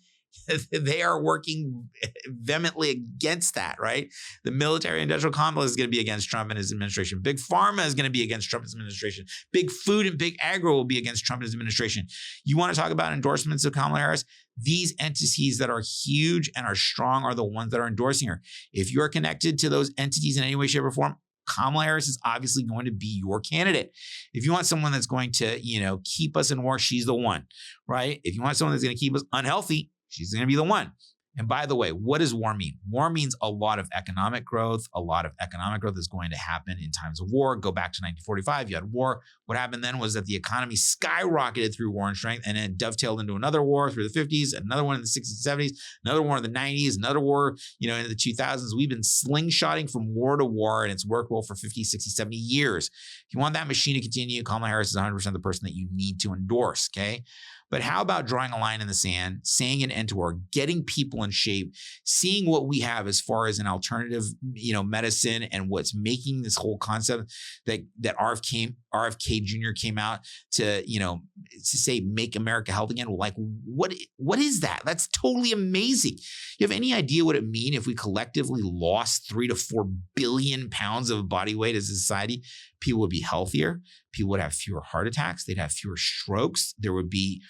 They are working vehemently against that, right? The military industrial complex is going to be against Trump and his administration. Big pharma is going to be against Trump's administration. Big food and big agro will be against Trump and his administration. You want to talk about endorsements of Kamala Harris? These entities that are huge and are strong are the ones that are endorsing her. If you are connected to those entities in any way, shape, or form, Kamala Harris is obviously going to be your candidate. If you want someone that's going to, keep us in war, she's the one, right? If you want someone that's going to keep us unhealthy, she's going to be the one. And by the way, what does war mean? War means a lot of economic growth. A lot of economic growth is going to happen in times of war. Go back to 1945. You had war. What happened then was that the economy skyrocketed through war and strength, and then dovetailed into another war through the 50s, another one in the 60s and 70s, another war in the 90s, another war, into the 2000s. We've been slingshotting from war to war, and it's worked well for 50, 60, 70 years. If you want that machine to continue, Kamala Harris is 100% the person that you need to endorse, okay? But how about drawing a line in the sand, saying an end to war, getting people people in shape, seeing what we have as far as an alternative, medicine, and what's making this whole concept that RFK Jr. came out to say make America healthy again. Like, what is that? That's totally amazing. You have any idea what it mean if we collectively lost 3 to 4 billion pounds of body weight as a society? People would be healthier. People would have fewer heart attacks. They'd have fewer strokes. There would be,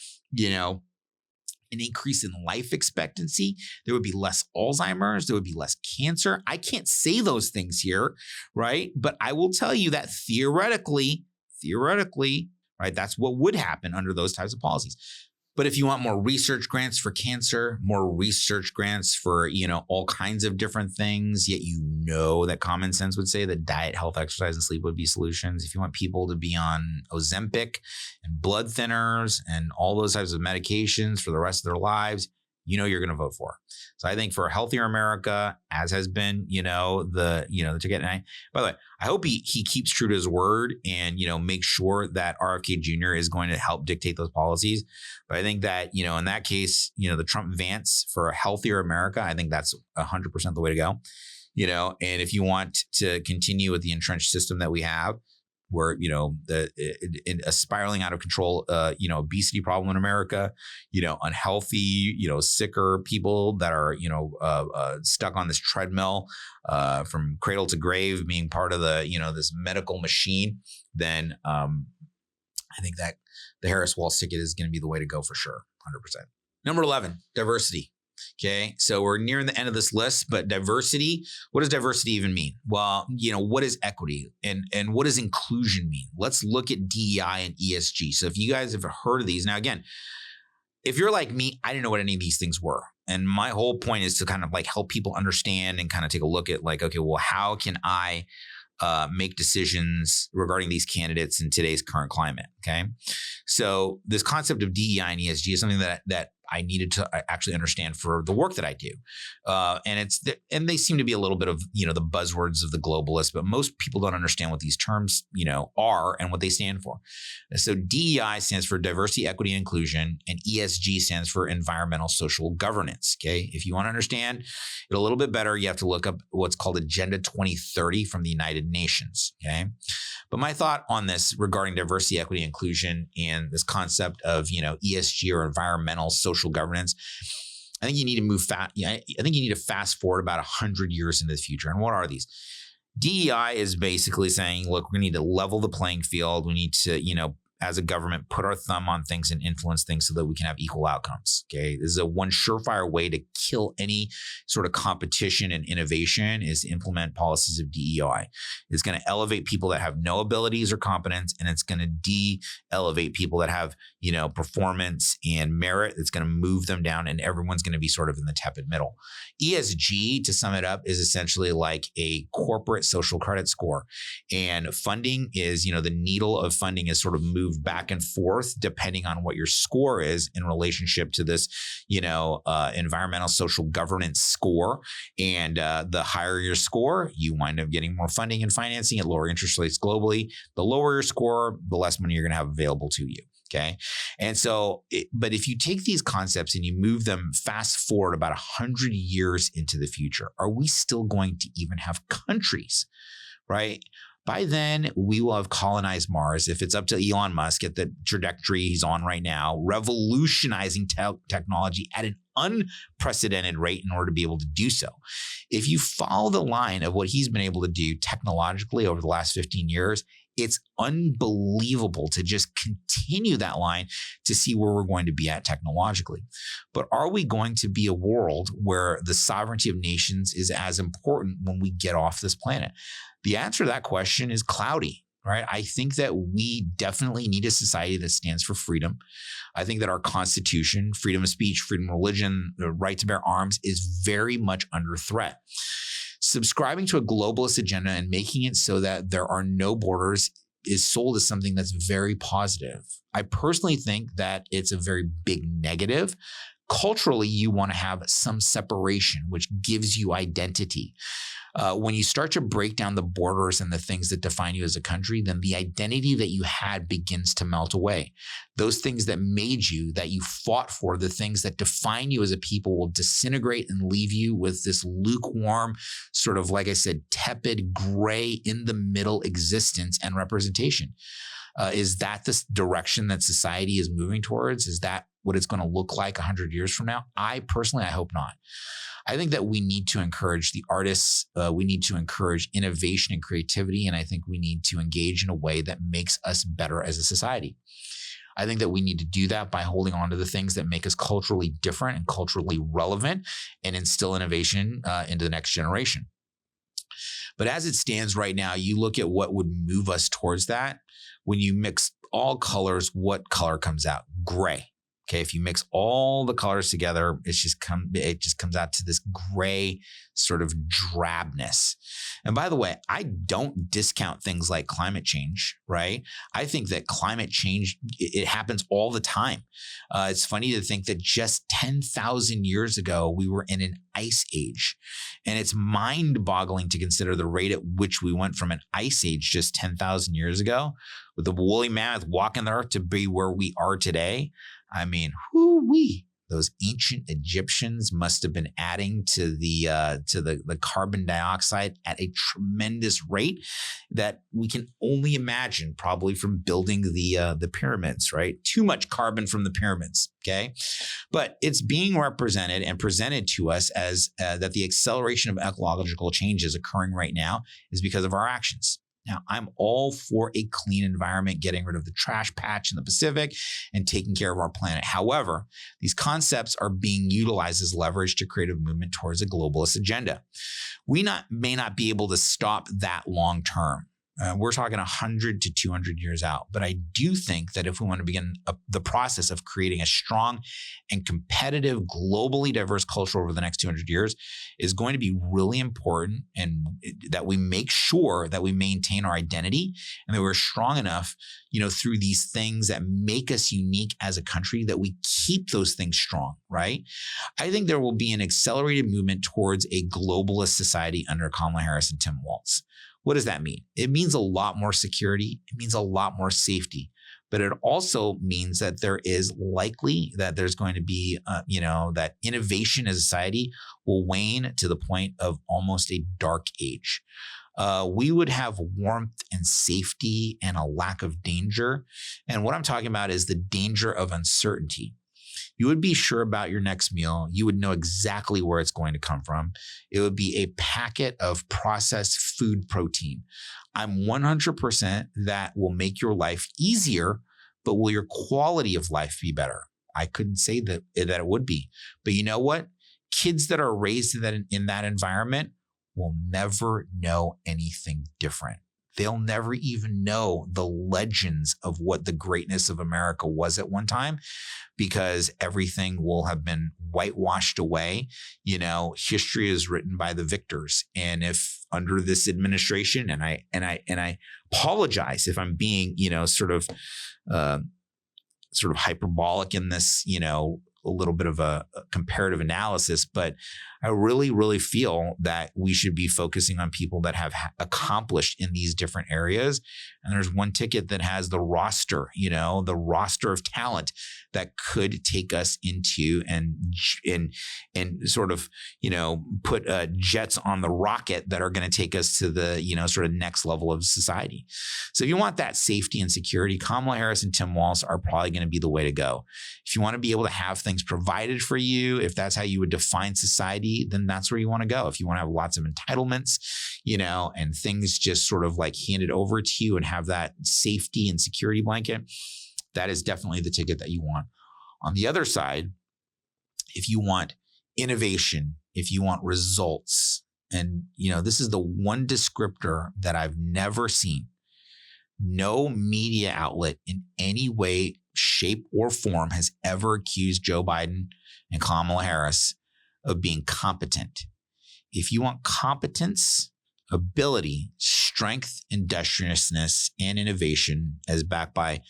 an increase in life expectancy. There would be less Alzheimer's. There would be less cancer. I can't say those things here, right? But I will tell you that theoretically, right, that's what would happen under those types of policies. But if you want more research grants for cancer, more research grants for, all kinds of different things, yet that common sense would say that diet, health, exercise, and sleep would be solutions. If you want people to be on Ozempic and blood thinners and all those types of medications for the rest of their lives, you're going to vote for. So I think for a healthier America, as has been, the ticket. And by the way, I hope he keeps true to his word and, make sure that RFK Jr. is going to help dictate those policies. But I think that, in that case, the Trump Vance for a healthier America, I think that's 100% the way to go. And if you want to continue with the entrenched system that we have, where a spiraling out of control, obesity problem in America, unhealthy, sicker people that are stuck on this treadmill from cradle to grave, being part of the this medical machine, then I think that the Harris-Walz ticket is going to be the way to go for sure, 100%. Number 11, diversity. Okay, so we're nearing the end of this list, but diversity, what does diversity even mean? Well, what is equity and what does inclusion mean? Let's look at DEI and ESG. So if you guys have heard of these, now again, if you're like me, I didn't know what any of these things were. And my whole point is to kind of like help people understand and kind of take a look at like, okay, well, how can I make decisions regarding these candidates in today's current climate? Okay, so this concept of DEI and ESG is something that I needed to actually understand for the work that I do. And they seem to be a little bit of, the buzzwords of the globalists, but most people don't understand what these terms, are and what they stand for. So DEI stands for diversity, equity, and inclusion, and ESG stands for environmental social governance. Okay. If you want to understand it a little bit better, you have to look up what's called Agenda 2030 from the United Nations. Okay. But my thought on this regarding diversity, equity, inclusion, and this concept of, ESG or environmental social governance, I think you need to move fast. I think you need to fast forward about 100 years into the future. And what are these? DEI is basically saying, look, we need to level the playing field. We need to, as a government, put our thumb on things and influence things so that we can have equal outcomes. Okay. This is one surefire way to kill any sort of competition and innovation is to implement policies of DEI. It's going to elevate people that have no abilities or competence, and it's going to de-elevate people that have, performance and merit. It's going to move them down, and everyone's going to be sort of in the tepid middle. ESG, to sum it up, is essentially like a corporate social credit score. And funding is, the needle of funding is sort of moved back and forth depending on what your score is in relationship to this, environmental social governance score. And the higher your score, you wind up getting more funding and financing at lower interest rates globally. The lower your score, the less money you're going to have available to you. Okay. And so, but if you take these concepts and you move them fast forward about 100 years into the future, are we still going to even have countries, right? By then, we will have colonized Mars. If it's up to Elon Musk at the trajectory he's on right now, revolutionizing technology at an unprecedented rate in order to be able to do so. If you follow the line of what he's been able to do technologically over the last 15 years, it's unbelievable to just continue that line to see where we're going to be at technologically. But are we going to be a world where the sovereignty of nations is as important when we get off this planet? The answer to that question is cloudy, right? I think that we definitely need a society that stands for freedom. I think that our Constitution, freedom of speech, freedom of religion, the right to bear arms is very much under threat. Subscribing to a globalist agenda and making it so that there are no borders is sold as something that's very positive. I personally think that it's a very big negative. Culturally, you want to have some separation, which gives you identity. When you start to break down the borders and the things that define you as a country, then the identity that you had begins to melt away. Those things that made you, that you fought for, the things that define you as a people will disintegrate and leave you with this lukewarm, sort of, like I said, tepid, gray, in the middle existence and representation. Is that the direction that society is moving towards? Is that what it's going to look like 100 years from now? I hope not. I think that we need to encourage the artists. We need to encourage innovation and creativity. And I think we need to engage in a way that makes us better as a society. I think that we need to do that by holding on to the things that make us culturally different and culturally relevant and instill innovation into the next generation. But as it stands right now, you look at what would move us towards that. When you mix all colors, what color comes out? Gray. Okay, if you mix all the colors together, it just comes out to this gray sort of drabness. And by the way, I don't discount things like climate change, right? I think that climate change, it happens all the time. It's funny to think that just 10,000 years ago, we were in an ice age. And it's mind-boggling to consider the rate at which we went from an ice age just 10,000 years ago, with the woolly mammoth walking the earth, to be where we are today. I mean, whoo-wee. Those ancient Egyptians must have been adding to the carbon dioxide at a tremendous rate that we can only imagine, probably from building the pyramids, right? Too much carbon from the pyramids, okay? But it's being represented and presented to us as that the acceleration of ecological change is occurring right now is because of our actions. Now, I'm all for a clean environment, getting rid of the trash patch in the Pacific and taking care of our planet. However, these concepts are being utilized as leverage to create a movement towards a globalist agenda. We may not be able to stop that long term. We're talking 100 to 200 years out. But I do think that if we want to begin the process of creating a strong and competitive, globally diverse culture over the next 200 years is going to be really important, and that we make sure that we maintain our identity and that we're strong enough, through these things that make us unique as a country, that we keep those things strong, right? I think there will be an accelerated movement towards a globalist society under Kamala Harris and Tim Walz. What does that mean? It means a lot more security. It means a lot more safety. But it also means that there is likely that there's going to be, that innovation as a society will wane to the point of almost a dark age. We would have warmth and safety and a lack of danger. And what I'm talking about is the danger of uncertainty. You would be sure about your next meal. You would know exactly where it's going to come from. It would be a packet of processed food protein. I'm 100% that will make your life easier, but will your quality of life be better? I couldn't say that it would be. But you know what? Kids that are raised in that environment will never know anything different. They'll never even know the legends of what the greatness of America was at one time, because everything will have been whitewashed away. History is written by the victors. And if under this administration, and I apologize if I'm being, sort of hyperbolic in this, a little bit of a comparative analysis, but I really, really feel that we should be focusing on people that have accomplished in these different areas. And there's one ticket that has the roster, the roster of talent that could take us into and sort of, put jets on the rocket that are going to take us to the, sort of next level of society. So if you want that safety and security, Kamala Harris and Tim Walz are probably going to be the way to go. If you want to be able to have things provided for you, if that's how you would define society, then that's where you want to go. If you want to have lots of entitlements, and things just sort of like handed over to you and have that safety and security blanket, that is definitely the ticket that you want. On the other side, if you want innovation, if you want results, and this is the one descriptor that I've never seen. No media outlet in any way, shape, or form has ever accused Joe Biden and Kamala Harris of being competent. If you want competence, ability, strength, industriousness, and innovation as backed by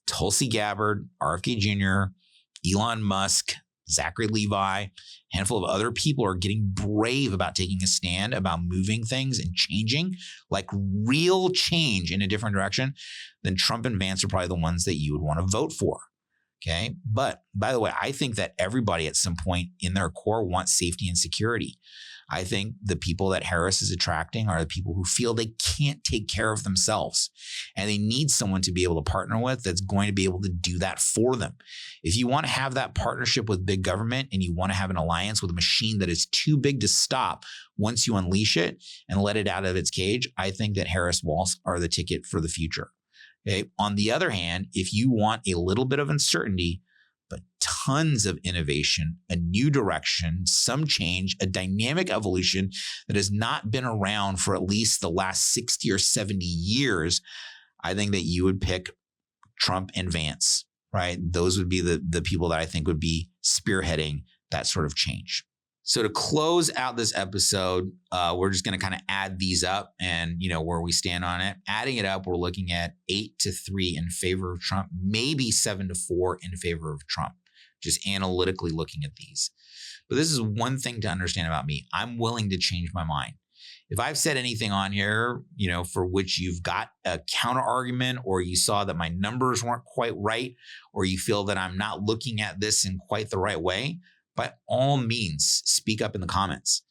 Tulsi Gabbard, RFK Jr., Elon Musk, Zachary Levi, a handful of other people are getting brave about taking a stand about moving things and changing, like real change in a different direction, then Trump and Vance are probably the ones that you would want to vote for. Okay. But by the way, I think that everybody at some point in their core wants safety and security. I think the people that Harris is attracting are the people who feel they can't take care of themselves and they need someone to be able to partner with that's going to be able to do that for them. If you want to have that partnership with big government and you want to have an alliance with a machine that is too big to stop once you unleash it and let it out of its cage, I think that Harris Walsh are the ticket for the future. Okay. On the other hand, if you want a little bit of uncertainty, but tons of innovation, a new direction, some change, a dynamic evolution that has not been around for at least the last 60 or 70 years, I think that you would pick Trump and Vance, right? Those would be the people that I think would be spearheading that sort of change. So to close out this episode, we're just going to kind of add these up and, where we stand on it. Adding it up, we're looking at 8-3 in favor of Trump, maybe 7-4 in favor of Trump, just analytically looking at these. But this is one thing to understand about me. I'm willing to change my mind. If I've said anything on here, for which you've got a counter argument, or you saw that my numbers weren't quite right, or you feel that I'm not looking at this in quite the right way, by all means, speak up in the comments.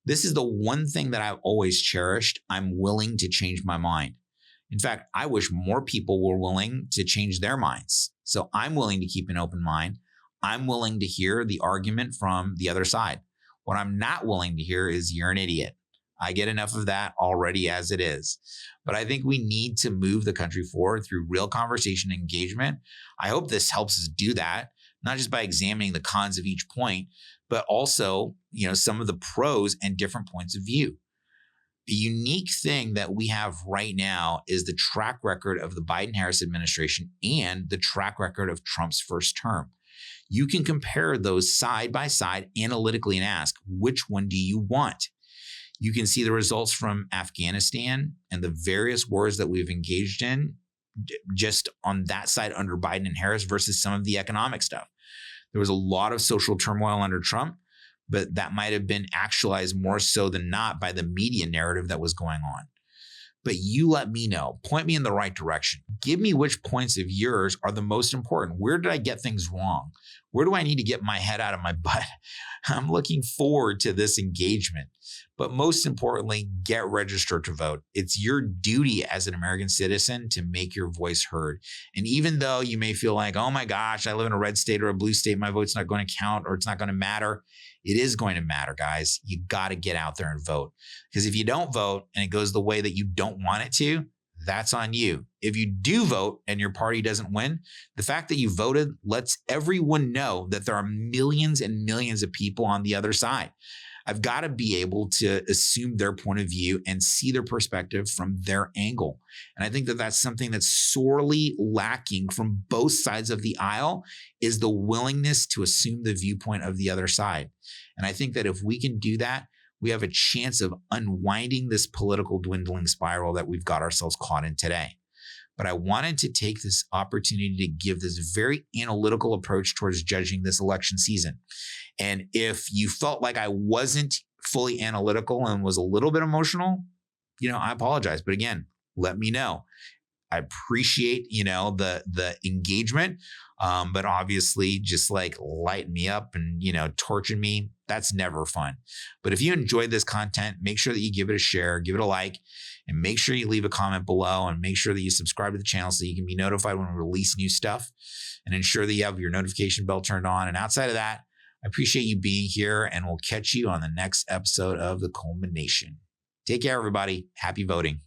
This is the one thing that I've always cherished. I'm willing to change my mind. In fact, I wish more people were willing to change their minds. So I'm willing to keep an open mind. I'm willing to hear the argument from the other side. What I'm not willing to hear is you're an idiot. I get enough of that already as it is. But I think we need to move the country forward through real conversation and engagement. I hope this helps us do that, not just by examining the cons of each point, but also, some of the pros and different points of view. The unique thing that we have right now is the track record of the Biden-Harris administration and the track record of Trump's first term. You can compare those side by side analytically and ask, which one do you want? You can see the results from Afghanistan and the various wars that we've engaged in just on that side under Biden and Harris versus some of the economic stuff. There was a lot of social turmoil under Trump, but that might have been actualized more so than not by the media narrative that was going on. But you let me know, point me in the right direction. Give me which points of yours are the most important. Where did I get things wrong? Where do I need to get my head out of my butt? I'm looking forward to this engagement. But most importantly, get registered to vote. It's your duty as an American citizen to make your voice heard. And even though you may feel like, oh my gosh, I live in a red state or a blue state, my vote's not going to count or it's not going to matter. It is going to matter, guys. You got to get out there and vote. Because if you don't vote and it goes the way that you don't want it to, that's on you. If you do vote and your party doesn't win, the fact that you voted lets everyone know that there are millions and millions of people on the other side. I've got to be able to assume their point of view and see their perspective from their angle. And I think that that's something that's sorely lacking from both sides of the aisle, is the willingness to assume the viewpoint of the other side. And I think that if we can do that, we have a chance of unwinding this political dwindling spiral that we've got ourselves caught in today. But I wanted to take this opportunity to give this very analytical approach towards judging this election season. And if you felt like I wasn't fully analytical and was a little bit emotional, I apologize. But again, let me know. I appreciate, the engagement. But obviously just like light me up and, torture me, that's never fun. But if you enjoyed this content, make sure that you give it a share, give it a like, and make sure you leave a comment below and make sure that you subscribe to the channel so you can be notified when we release new stuff, and ensure that you have your notification bell turned on. And outside of that, I appreciate you being here, and we'll catch you on the next episode of the Coleman Nation. Take care, everybody. Happy voting.